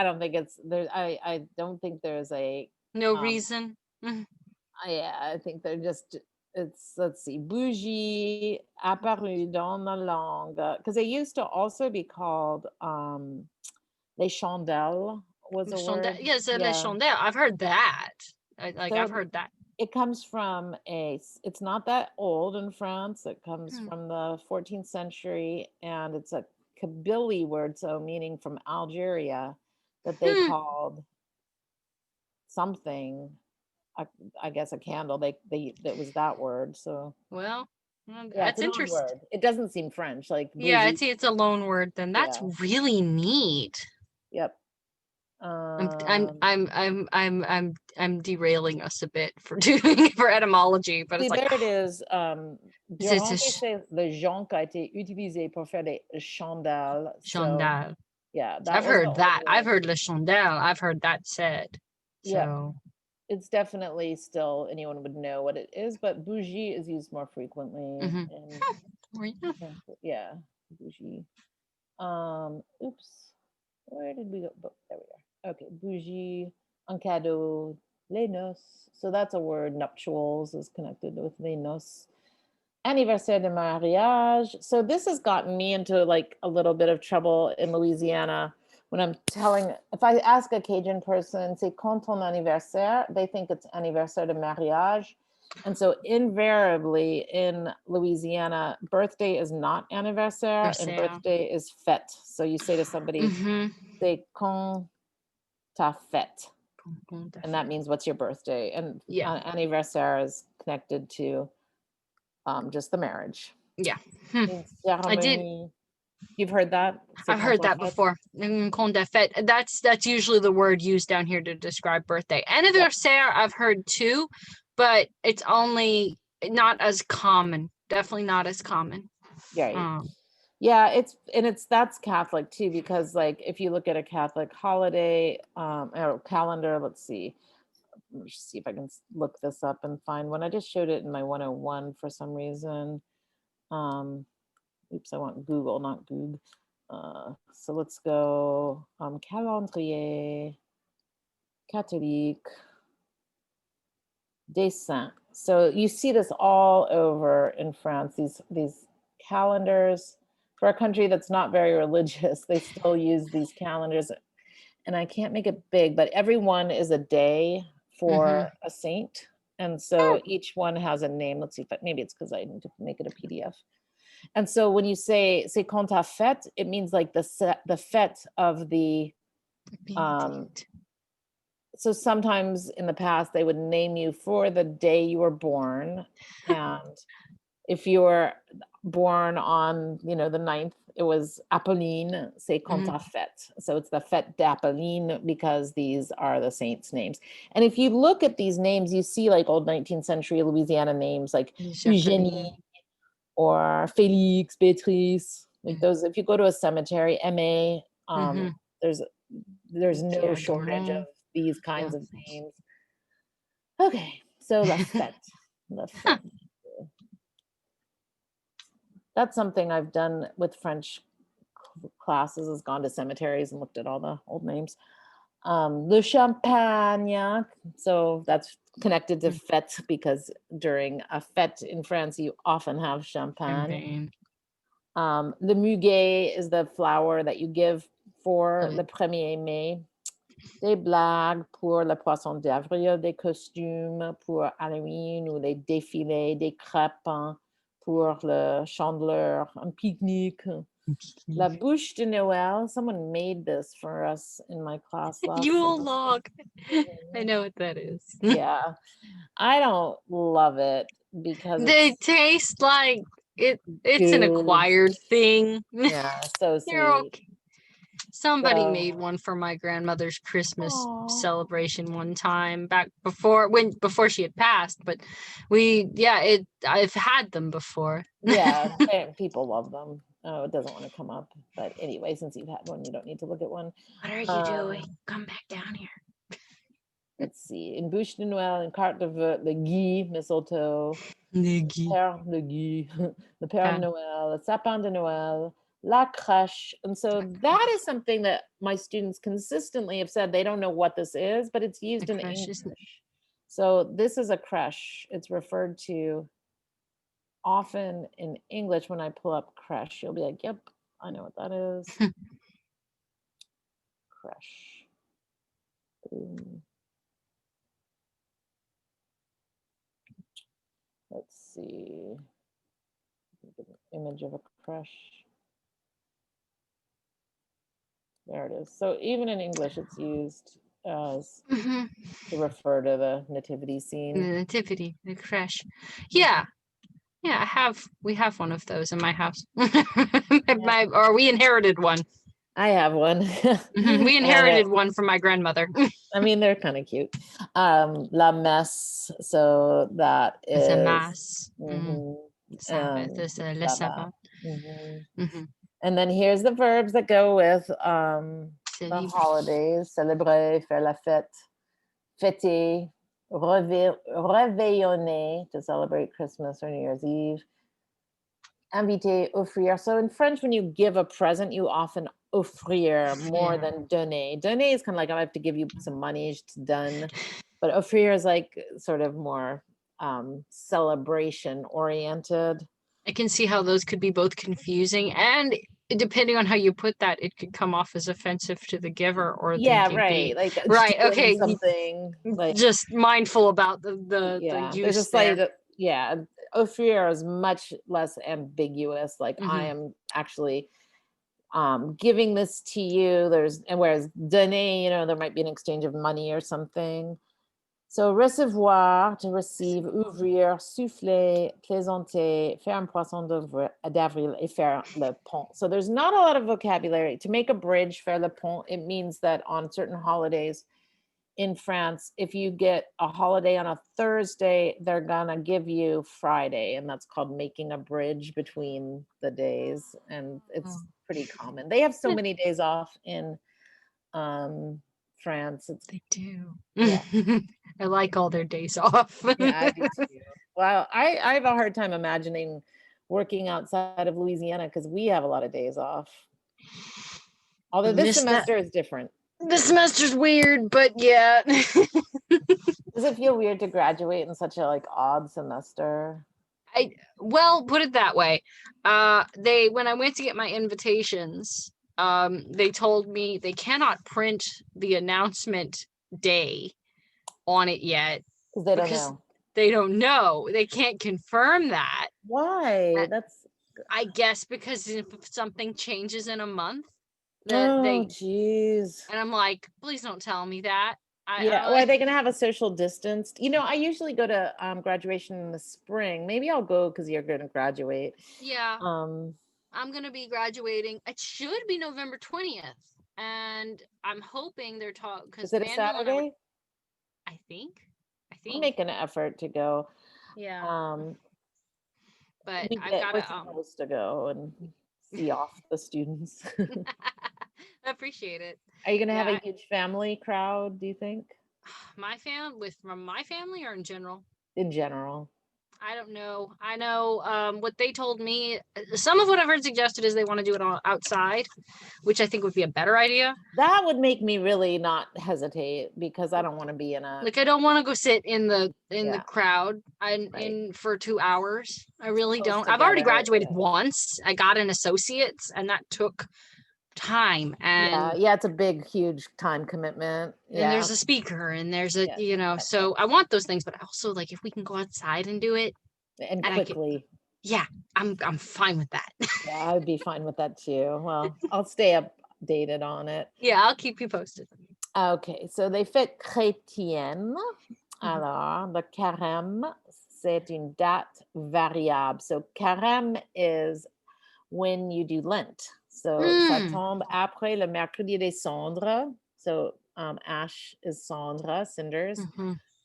don't think it's there. I don't think there's a reason. Yeah, I think they're just. Let's see, bougie apparu dans la langue, because they used to also be called les chandelles was a word. Yes, les chandelles. I've heard that. I've heard that. It comes from it's not that old in France. It comes from the 14th century, and it's a Kabyle word, so meaning from Algeria, that they called something. I guess a candle. That was that word. So well, that's interesting. Word. It doesn't seem French. Like yeah, it's a loan word. Then that's really neat. Yep. I'm derailing us a bit for etymology, but it's like there it is. Le jonc a été utilisé pour faire des chandelles. Chandelle. So, yeah, I've heard that. I've heard le chandelle. I've heard that said. So it's definitely still anyone would know what it is, but bougie is used more frequently. Yeah, bougie. Oops, where did we go? There we are. Okay, bougie, un cadeau, Les noces. So that's a word. Nuptials is connected with les noces. Anniversaire de mariage. So this has gotten me into like a little bit of trouble in Louisiana when I'm telling, if I ask a Cajun person, c'est quand ton anniversaire, they think it's anniversaire de mariage. And so invariably in Louisiana, birthday is not anniversaire and birthday is fête. So you say to somebody, c'est quand ta fête. And that means what's your birthday? And anniversaire is connected to just the marriage. Yeah. I did. You've heard that? I've heard that before. That's usually the word used down here to describe birthday. Anniversaire, I've heard too, but it's only not as common. Definitely not as common. Yeah, that's Catholic too, because like if you look at a Catholic holiday or calendar, let's see if I can look this up and find one. I just showed it in my 101 for some reason. Oops, I want Google, not Goog. So let's go calendrier catholique des saints. So you see this all over in France, these calendars. For a country that's not very religious, they still use these calendars. And I can't make it big, but every one is a day for a saint. And so each one has a name. Let's see if maybe it's because I need to make it a PDF. And so when you say c'est quand ta fête, it means like the fête of the so sometimes in the past they would name you for the day you were born. And if you were born on, the 9th, it was Apolline, c'est quand ta fête. So it's the fête d'Apolline because these are the saints' names. And if you look at these names, you see like old 19th century Louisiana names like Eugénie or Félix, Béatrice, like those. If you go to a cemetery, MA, there's no shortage of these kinds of names. Okay, so la fête. That's something I've done with French classes, has gone to cemeteries and looked at all the old names. Le champagne, so that's connected to fête because during a fête in France, you often have champagne. Le muguet is the flower that you give for le 1er mai. Des blagues pour le poisson d'avril, des costumes pour Halloween ou les défilés, des crêpes pour le chandeleur, un pique-nique. La bûche de Noël, someone made this for us in my class last Yule log. I know what that is. Yeah. I don't love it because they taste like it's an acquired thing. Yeah, so sweet. Okay. Somebody made one for my grandmother's Christmas celebration one time back before she had passed, but I've had them before. Yeah, people love them. Oh, it doesn't want to come up. But anyway, since you've had one, you don't need to look at one. What are you doing? Come back down here. Let's see. In Bûche de Noël, in Carte de Vœux, le gui, mistletoe. Le gui. Le Père Noël, le sapin de Noël, la crèche. And so that is something that my students consistently have said they don't know what this is, but it's used in English. So this is a crèche. It's referred to often in English. When I pull up crèche, you'll be like, yep, I know what that is. Crèche. Let's see. An image of a crèche. There it is. So even in English, it's used as to refer to the nativity scene. The nativity, the crèche. Yeah. Yeah, we have one of those in my house. Or we inherited one. I have one. We inherited one from my grandmother. I mean, they're kind of cute. La messe, so that is a mass. And then here's the verbs that go with the holidays: célébrer, faire la fête, fêter, réveillonner, to celebrate Christmas or New Year's Eve, inviter, offrir. So in French, when you give a present, you often offrir more than donner. Donner is kind of like, I have to give you some money, it's done. But offrir is like sort of more celebration oriented. I can see how those could be both confusing, and depending on how you put that, it could come off as offensive to the giver or the Yeah, givee. right. Like Right, stealing okay, something. Like just mindful about the yeah, there's use a slight there. yeah. Offrir is much less ambiguous. Like I Mhm. am actually giving this to you. And whereas donner, there might be an exchange of money or something. So recevoir, to receive, ouvrir, souffler, plaisanter, faire un poisson d'avril, et faire le pont. So there's not a lot of vocabulary. To make a bridge, faire le pont, it means that on certain holidays in France, if you get a holiday on a Thursday, they're gonna give you Friday, and that's called making a bridge between the days. And it's pretty common. They have so many days off in France. It's They do. yeah. I like all their days off. Yeah, I do too. Well, I have a hard time imagining working outside of Louisiana because we have a lot of days off. Although this Miss that. semester is different. This semester's weird, but yeah. Does it feel weird to graduate in such a like odd semester? Well, put it that way. When I went to get my invitations, they told me they cannot print the announcement day on it yet Because they don't because know. they don't know. They can't confirm that. Why? That's I guess because if something changes in a month, oh they geez. and I'm like, please don't tell me that. Yeah, well, are they gonna have a social distance? I usually go to graduation in the spring. Maybe I'll go because you're gonna graduate. Yeah, Um, I'm gonna be graduating. It should be November 20th, and I'm hoping they're talking because is it a Manuel and I were. Saturday? I think. I'll make an effort to go. Yeah, but We're supposed to go and see off the students. I appreciate it. Are you gonna have Yeah, a huge family crowd, do you think? from my family or in general? In general. I don't know. I know what they told me. Some of what I've heard suggested is they want to do it outside, which I think would be a better idea. That would make me really not hesitate because I don't want to be in a Like I don't want to go sit in the Yeah. crowd for 2 hours. I really Close don't. I've already together, graduated yeah. once. I got an associate's and that took time and Yeah, it's a big, huge time commitment. and there's Yeah. a speaker and there's a Yeah. so I want those things, but also like if we can go outside and do it And and quickly. yeah, I'm fine with that. Yeah, I would be fine with that too. Well, I'll stay updated on it. Yeah, I'll keep you posted. Okay, so les fêtes chrétiennes. Alors, le carême, c'est une date variable. So carême is when you do Lent. So ça tombe après le mercredi des cendres. So ash is cendre, cinders.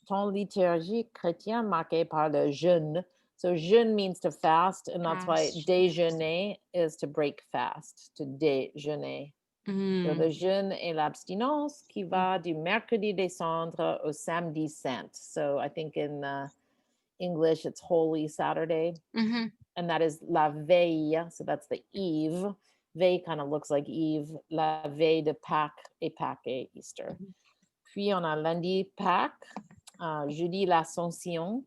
Ton liturgie chrétienne marquée par le jeûne. So jeûne means to fast, and that's why déjeuner is to break fast, to déjeuner. So le jeûne et l'abstinence qui va du mercredi des cendres au samedi saint. So I think in English it's Holy Saturday. And that is la veille. So that's the eve. Veille kind of looks like Eve. La veille de Pâques et Pâques, Easter. Puis on a lundi Pâques, jeudi l'Ascension.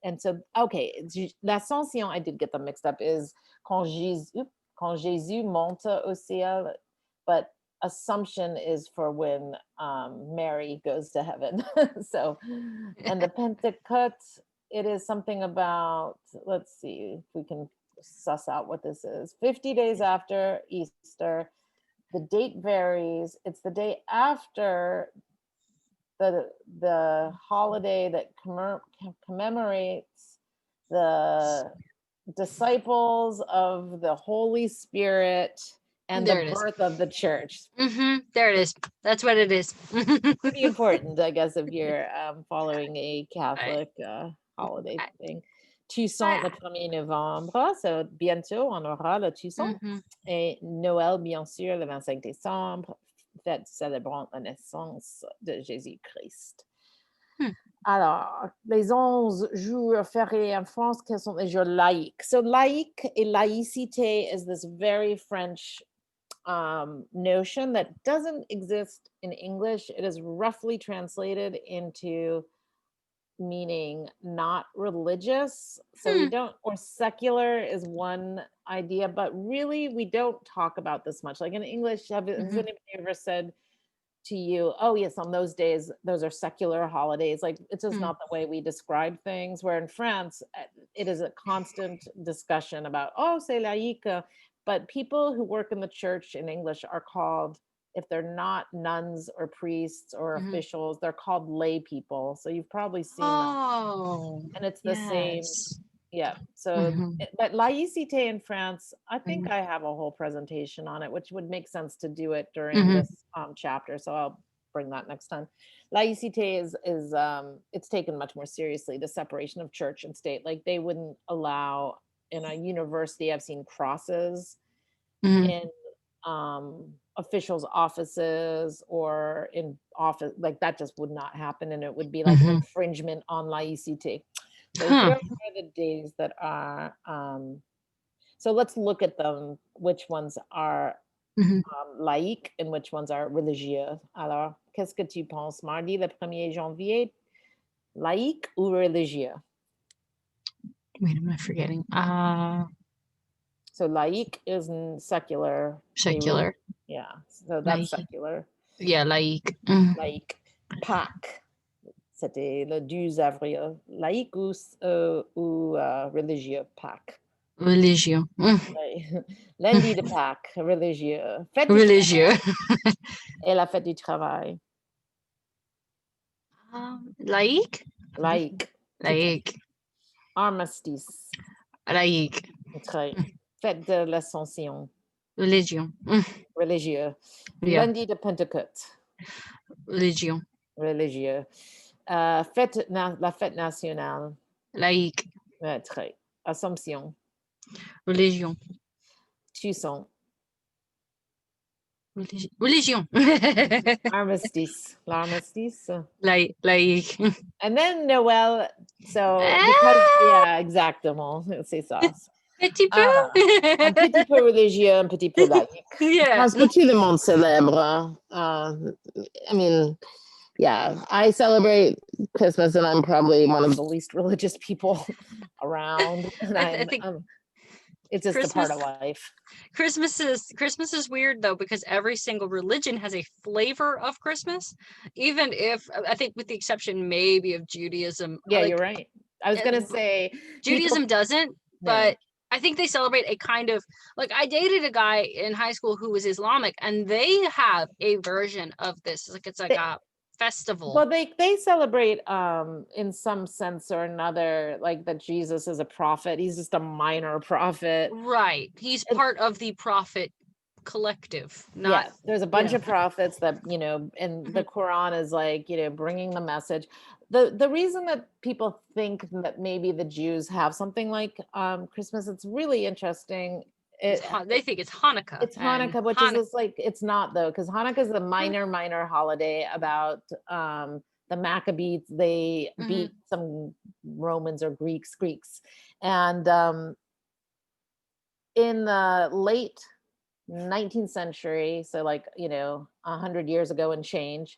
And so, okay, l'Ascension, I did get them mixed up, is quand Jésus monte au ciel, but Assumption is for when Mary goes to heaven. So, and the Pentecost, it is something about, let's see if we can suss out what this is. 50 days after Easter. The date varies. It's the day after the holiday that commemorates the disciples of the Holy Spirit and the birth of the church. There it is. That's what it is. Pretty important, I guess, if you're following a Catholic holiday thing. Toussaint le 1er novembre, so bientôt on aura le Toussaint. Et Noël, bien sûr, le 25 décembre, fête célébrant la naissance de Jésus-Christ. Alors, les 11 jours fériés en France, quels sont les jours laïques? So laïque et laïcité is this very French notion that doesn't exist in English. It is roughly translated into meaning not religious. So we Hmm. don't, or secular is one idea, but really we don't talk about this much. Like in English, has Mhm. anybody ever said to you, oh yes, on those days, those are secular holidays? Like it's just Hmm. not the way we describe things. Where in France, it is a constant discussion about, oh, c'est laïque. But people who work in the church in English are called, if they're not nuns or priests or Mhm. officials, they're called lay people. So you've probably seen that. Oh, And it's the same. yes. Yeah. So, Mhm. but laïcité in France, I think Mhm. I have a whole presentation on it, which would make sense to do it during Mhm. this chapter. So I'll bring that next time. Laïcité is it's taken much more seriously, the separation of church and state. Like they wouldn't allow in a university. I've seen crosses Mhm. in officials' offices or in office, like that just would not happen, and it would be like an Mhm. infringement on laïcité. So Huh. here are the days that are so let's look at them, which ones are Mhm. laïques and which ones are religieux. Alors, qu'est-ce que tu penses? Mardi le 1er janvier, laïque ou religieux? Wait, am I forgetting? So laïque is secular. Secular. Yeah, so that's Laïque. secular. Yeah, laïque. Mhm. Laïque. Pâques, c'était le 12 avril. Laïque ou religieux, Pâques. Religion. Mhm. Lundi de Pâques, religieux. Fête du Religieux. travail et la fête du travail. Laïque. Laïque. Laïque. Armistice. Laïque. Fête de l'Ascension. Religion. Mhm. Religieux. Yeah. Lundi de Pentecôte. Religion. Religieux. La fête nationale. Laïque. Assomption. Religion. Toussaint. Religion. Armistice. L'armistice. Laïque. And then Noel. So because Ah, yeah, exactement. C'est ça. petit peu. Un petit peu religieux, un petit peu laïque. Yeah. Parce que tout le monde célèbre. I mean, yeah, I celebrate Christmas, and I'm probably one of the least religious people around. And I think it's just a part Christmas of life. Christmas is weird though, because every single religion has a flavor of Christmas, even if I think with the exception maybe of Judaism. Yeah, Like you're right. I was gonna say Judaism people. doesn't, No. but I think they celebrate a kind of, like, I dated a guy in high school who was Islamic, and they have a version of this. It's like a festival. Well, they celebrate in some sense or another, like that Jesus is a prophet. He's just a minor prophet. Right. He's part of the prophet collective. Not Yeah, there's a bunch of prophets that, and the Mhm. Quran is like, bringing the message. The reason that people think that maybe the Jews have something like Christmas, it's really interesting. They think it's Hanukkah. It's Hanukkah, which is just like, it's not though, because Hanukkah is a minor holiday about the Maccabees. They beat some Romans or Greeks. And in the late 19th century, so like, 100 years ago and change,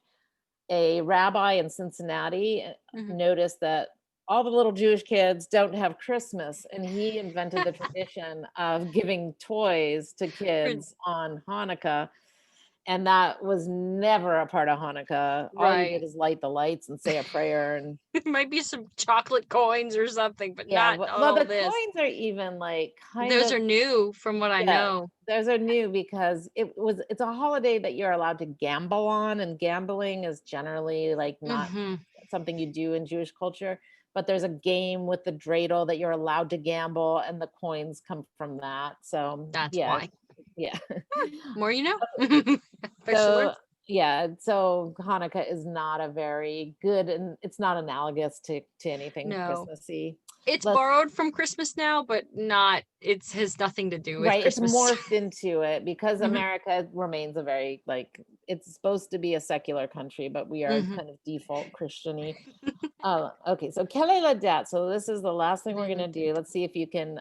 a rabbi in Cincinnati noticed that all the little Jewish kids don't have Christmas, and he invented the tradition of giving toys to kids on Hanukkah. And that was never a part of Hanukkah. All you did is light the lights and say a prayer. And it might be some chocolate coins or something, but yeah, not well, the this. coins are even like Those are new from what I know. Those are new because it's a holiday that you're allowed to gamble on, and gambling is generally like not something you do in Jewish culture. But there's a game with the dreidel that you're allowed to gamble, and the coins come from that. So that's why. Yeah. More you know. So Hanukkah is not a very good, and it's not analogous to anything Christmassy. It's borrowed from Christmas now, but not. It has nothing to do with Christmas. It's morphed into it because America remains a very it's supposed to be a secular country, but we are kind of default Christian-y. Okay, so quelle est la date? So this is the last thing we're gonna do. Let's see if you can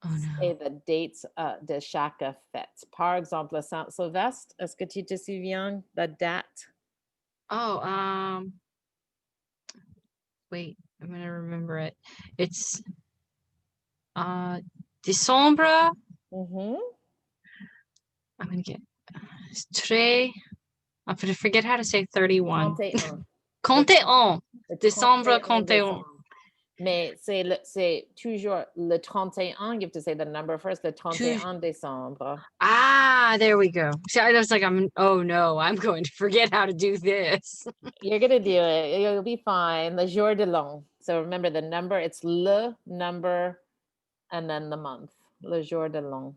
Oh say no. the dates de chaque fête. Par exemple, le Saint-Sylvestre, est-ce que tu te souviens la date? Oh, wait, I'm gonna remember it. It's Décembre. Mm-hmm. I'm gonna get très. I'm gonna forget how to say 31. 31. Compte on. Le Décembre 31 compte on. décembre. Mais c'est toujours le 31. You have to say the number first. Le 31 décembre. Ah, there we go. So I was like, oh no, I'm going to forget how to do this. You're going to do it. You'll be fine. Le jour de l'an. So remember the number, it's le number and then the month. Le jour de l'an.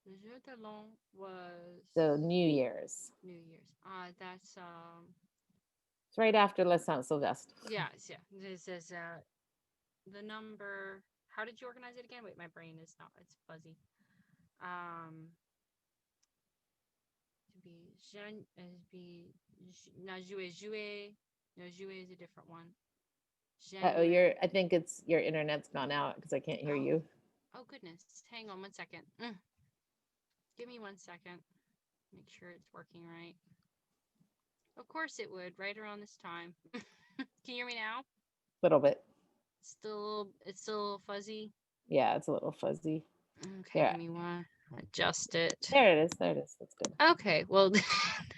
Le jour de l'an was So New Year's. New Year's. That's It's right after Le Saint-Sylvestre. yeah. This is the number. How did you organize it again? Wait, my brain is not. It's fuzzy. Jouer. No, jouer is a different one. Oh, I think it's your internet's gone out because I can't hear you. Oh goodness. Hang on 1 second. Give me 1 second. Make sure it's working right. Of course it would, right around this time. Can you hear me now? A little bit. It's still fuzzy. Yeah, it's a little fuzzy. Okay, give me one. Adjust it. There it is. There it is. That's good. Okay, well, I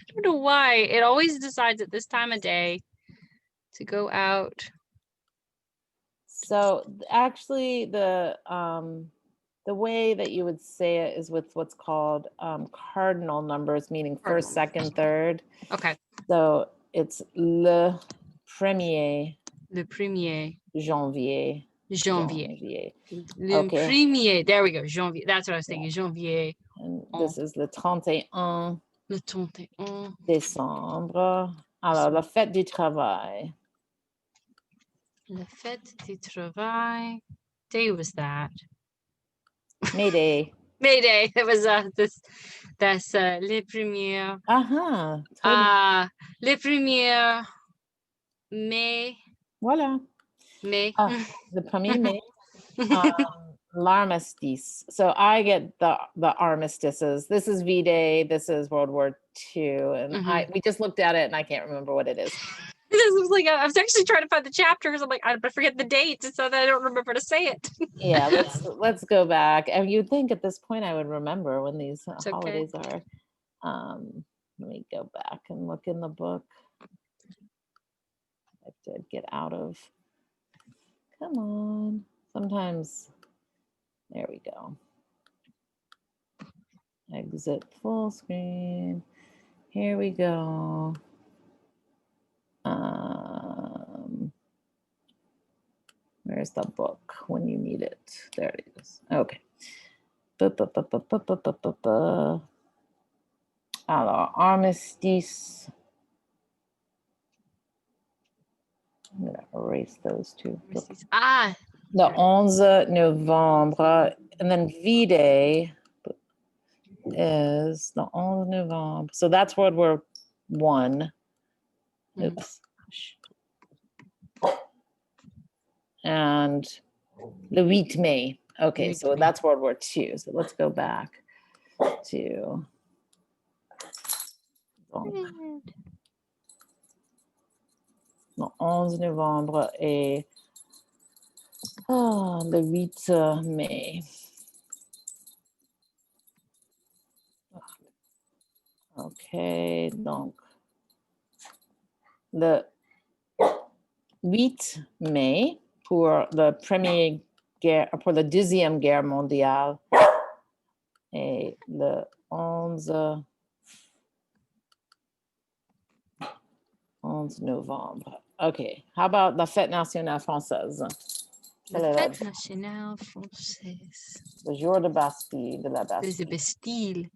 don't know why. It always decides at this time of day to go out. So actually the way that you would say it is with what's called cardinal numbers, meaning first, second, third. Okay. So it's le premier janvier. Janvier. Le Okay. premier. There we go. Janvier. That's what I was thinking. Janvier. And this is le 31 Le 31 décembre. Alors, la fête du travail. La fête du travail. Day was that? May Day. May Day. It was that's le premier. Totally. Le premier mai. Voilà. Mai. The premier May. L'armistice. So I get the armistices. This is V-Day. This is World War II. And we just looked at it and I can't remember what it is. This was like I was actually trying to find the chapters. I'm like, I forget the dates, so that I don't remember to say it. Yeah, let's go back. And you'd think at this point I would remember when these holidays are. Let me go back and look in the book. I did get out of. Come on. Sometimes. There we go. Exit full screen. Here we go. Where's the book when you need it? There it is. Okay. Alors, armistice. I'm going to erase those two. The 11 Novembre. And then V-Day is the 11 Novembre. So that's World War I. Oops. And le 8 May. Okay, so that's World War II. So let's go back to le 11 Novembre et le 8 Mai. Okay, donc le 8 mai pour la Deuxième Guerre mondiale et le 11 novembre. Okay, how about la fête nationale française? La fête nationale française. Le jour de Bastille, de la Bastille. There's a Bastille.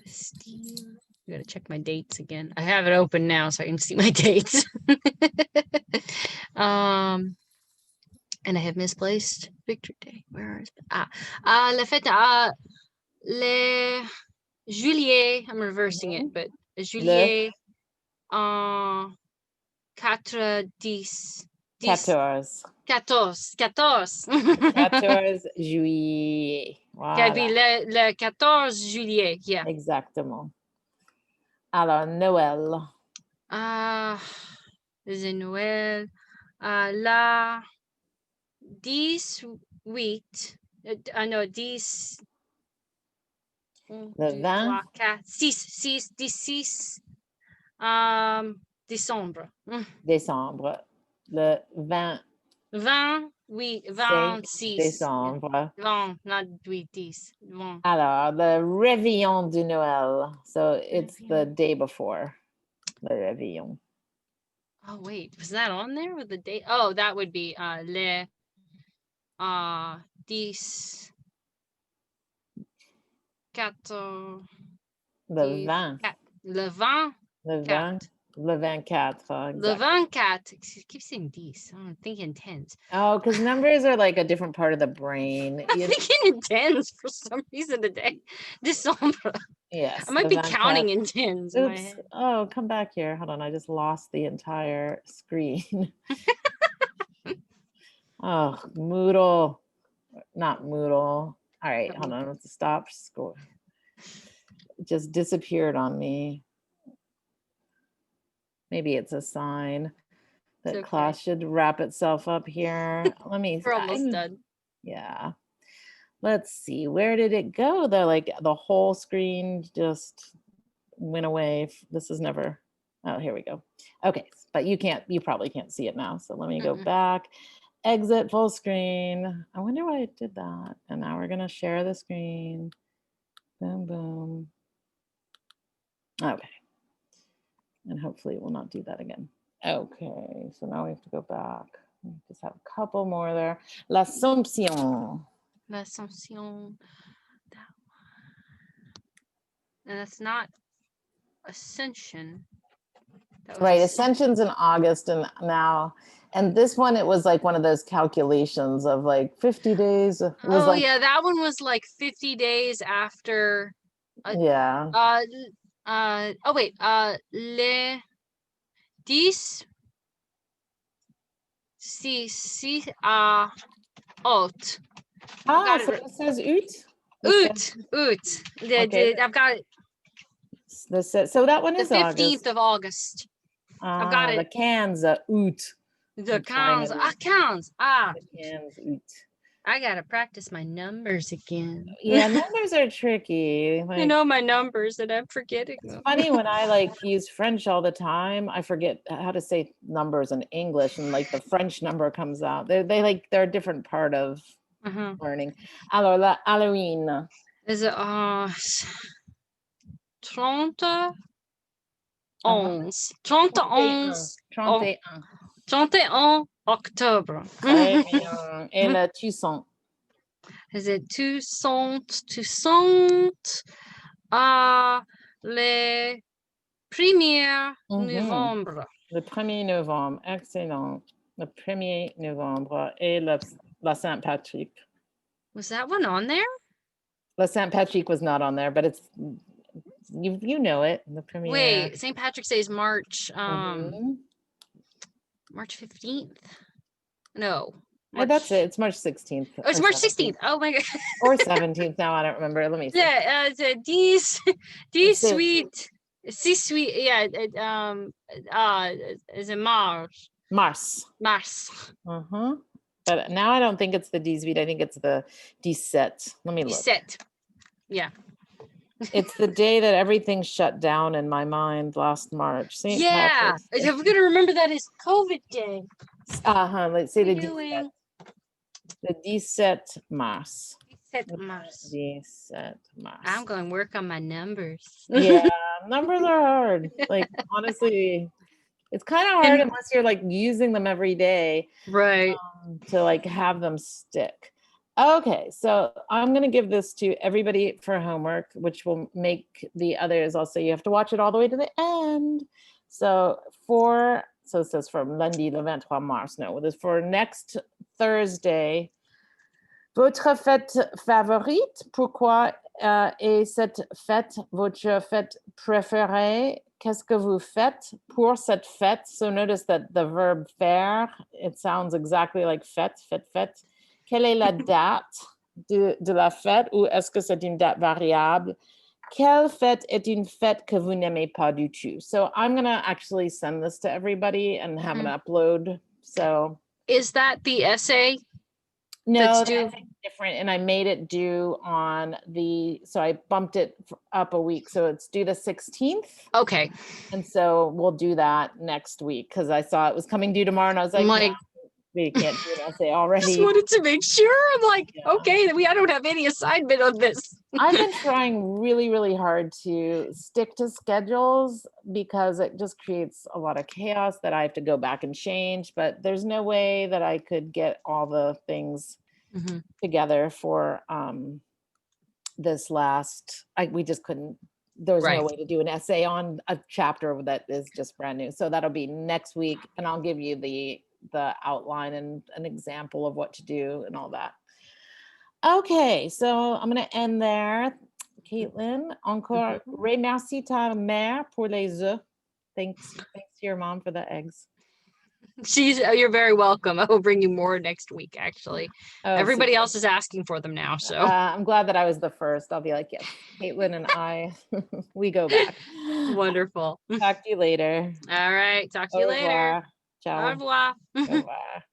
Bastille. I gotta check my dates again. I have it open now so I can see my dates. And I have misplaced Victory Day. Where is it? La fête le juillet. I'm reversing it, but juillet 4-10. 14. 14 juillet. Okay, puis Voilà, le 14 juillet, yeah. exactement. Alors, Noël. C'est Noël. La 18. Non, 10. Le 20 6, 16 décembre. décembre. Le 20 20, oui, 5 26. décembre. 20, not 8, 10. 20. Alors, le réveillon du Noël. So it's the Réveillon. day before the réveillon. Oh, wait, was that on there with the date? Oh, that would be le 10, 14, Le 20. 4. Le 20, Le 4. 20. Le 24. Le Exactly. 24. I keep saying 10. I'm thinking tens. Oh, because numbers are like a different part of the brain. I'm thinking in tens for some reason today. December. Yes. I might le be 24. counting in tens in my Oops. head. Oh, come back here. Hold on. I just lost the entire screen. Oh, Moodle. Not Moodle. All right. Hold on. Let's stop. Score. It just disappeared on me. Maybe it's a sign that It's okay. class should wrap itself up here. Let me. We're almost done. Yeah. Let's see. Where did it go? Like the whole screen just went away. This is never. Oh, here we go. Okay, but you probably can't see it now. So let me go back. Exit full screen. I wonder why it did that. And now we're gonna share the screen. Boom, boom. Okay. And hopefully it will not do that again. Okay, so now we have to go back. We just have a couple more there. L'Assomption. L'Ascension. That one. And that's not Ascension. That was Right, Ascension. Ascension's in August and now, and this one, it was like one of those calculations of like 50 days. It was Oh like, yeah, that one was like 50 days after. yeah. Oh wait, le 10 si out. Ah, got it so right. it says ut? Ut. Okay. I've got it. So that one The is 15th August. of August. I've got The it. cans, ut. The cans. Cans. The cans, ut. I gotta practice my numbers again. Yeah, numbers are tricky. I Like, know my numbers and I'm forgetting them. funny when I like use French all the time, I forget how to say numbers in English, and like the French number comes out. They're a different part of learning. Alors, la Halloween. Is it 30 11 31 31. 31 Octobre. Très bien. Et le Toussaint. Is it Toussaint le 1er novembre. Le 1er novembre. Excellent. Le 1er novembre. Et la Saint-Patrick. Was that one on there? La Saint-Patrick was not on there, but it's, you know it. The premiere. Wait, St. Patrick's Day is March Mhm. March 15th? No. That's it. It's March 16th. Oh, it's or March 17th. 16th. Oh my god. Or 17th. Now I don't remember. Let me see. Yeah, these sweet. Yeah, is it Mars? Mars. But now I don't think it's the 18. I think it's the 17. Let me look. 17. Yeah. It's the day that everything shut down in my mind last March. St. Patrick's Day. I'm gonna remember that is COVID day. Let's say the 17. The 17 Mars. 17 Mars. 17 Mars. I'm going to work on my numbers. Yeah, numbers are hard. Like, honestly, it's kind of hard unless you're like using them every day. Right. To like have them stick. Okay, so I'm going to give this to everybody for homework, which will make the others also, you have to watch it all the way to the end. So it says from lundi le 23 mars. No, this for next Thursday. Votre fête favorite? Pourquoi est cette fête votre fête préférée? qu'est-ce que vous faites pour cette fête? So notice that the verb faire, it sounds exactly like fête, fête, fête. Quelle est la date de la fête ou est-ce que c'est une date variable? Quelle fête est une fête que vous n'aimez pas du tout? So I'm going to actually send this to everybody and have an upload. So Is that the essay? no, That's that's due. different. And I made it due on so I bumped it up a week. So it's due the 16th. Okay. And so we'll do that next week because I saw it was coming due tomorrow and I was like, I'm like, "Nah, we can't do an essay just already." wanted to make sure. I'm like, Yeah. okay, I don't have any assignment on this. I've been trying really, really hard to stick to schedules because it just creates a lot of chaos that I have to go back and change. But there's no way that I could get all the things together for this last. We just couldn't. There's no Right. way to do an essay on a chapter that is just brand new. So that'll be next week, and I'll give you the outline and an example of what to do and all that. Okay, so I'm going to end there. Caitlin, encore remercie ta mère pour les œufs. Thanks to your mom for the eggs. You're very welcome. I will bring you more next week, actually. Oh, Everybody super. else is asking for them now, so. I'm glad that I was the first. I'll be like, yes, Caitlin and I, we go back. Wonderful. Talk to you later. All right. Talk to you Au later. revoir. Au Ciao. revoir. Au revoir.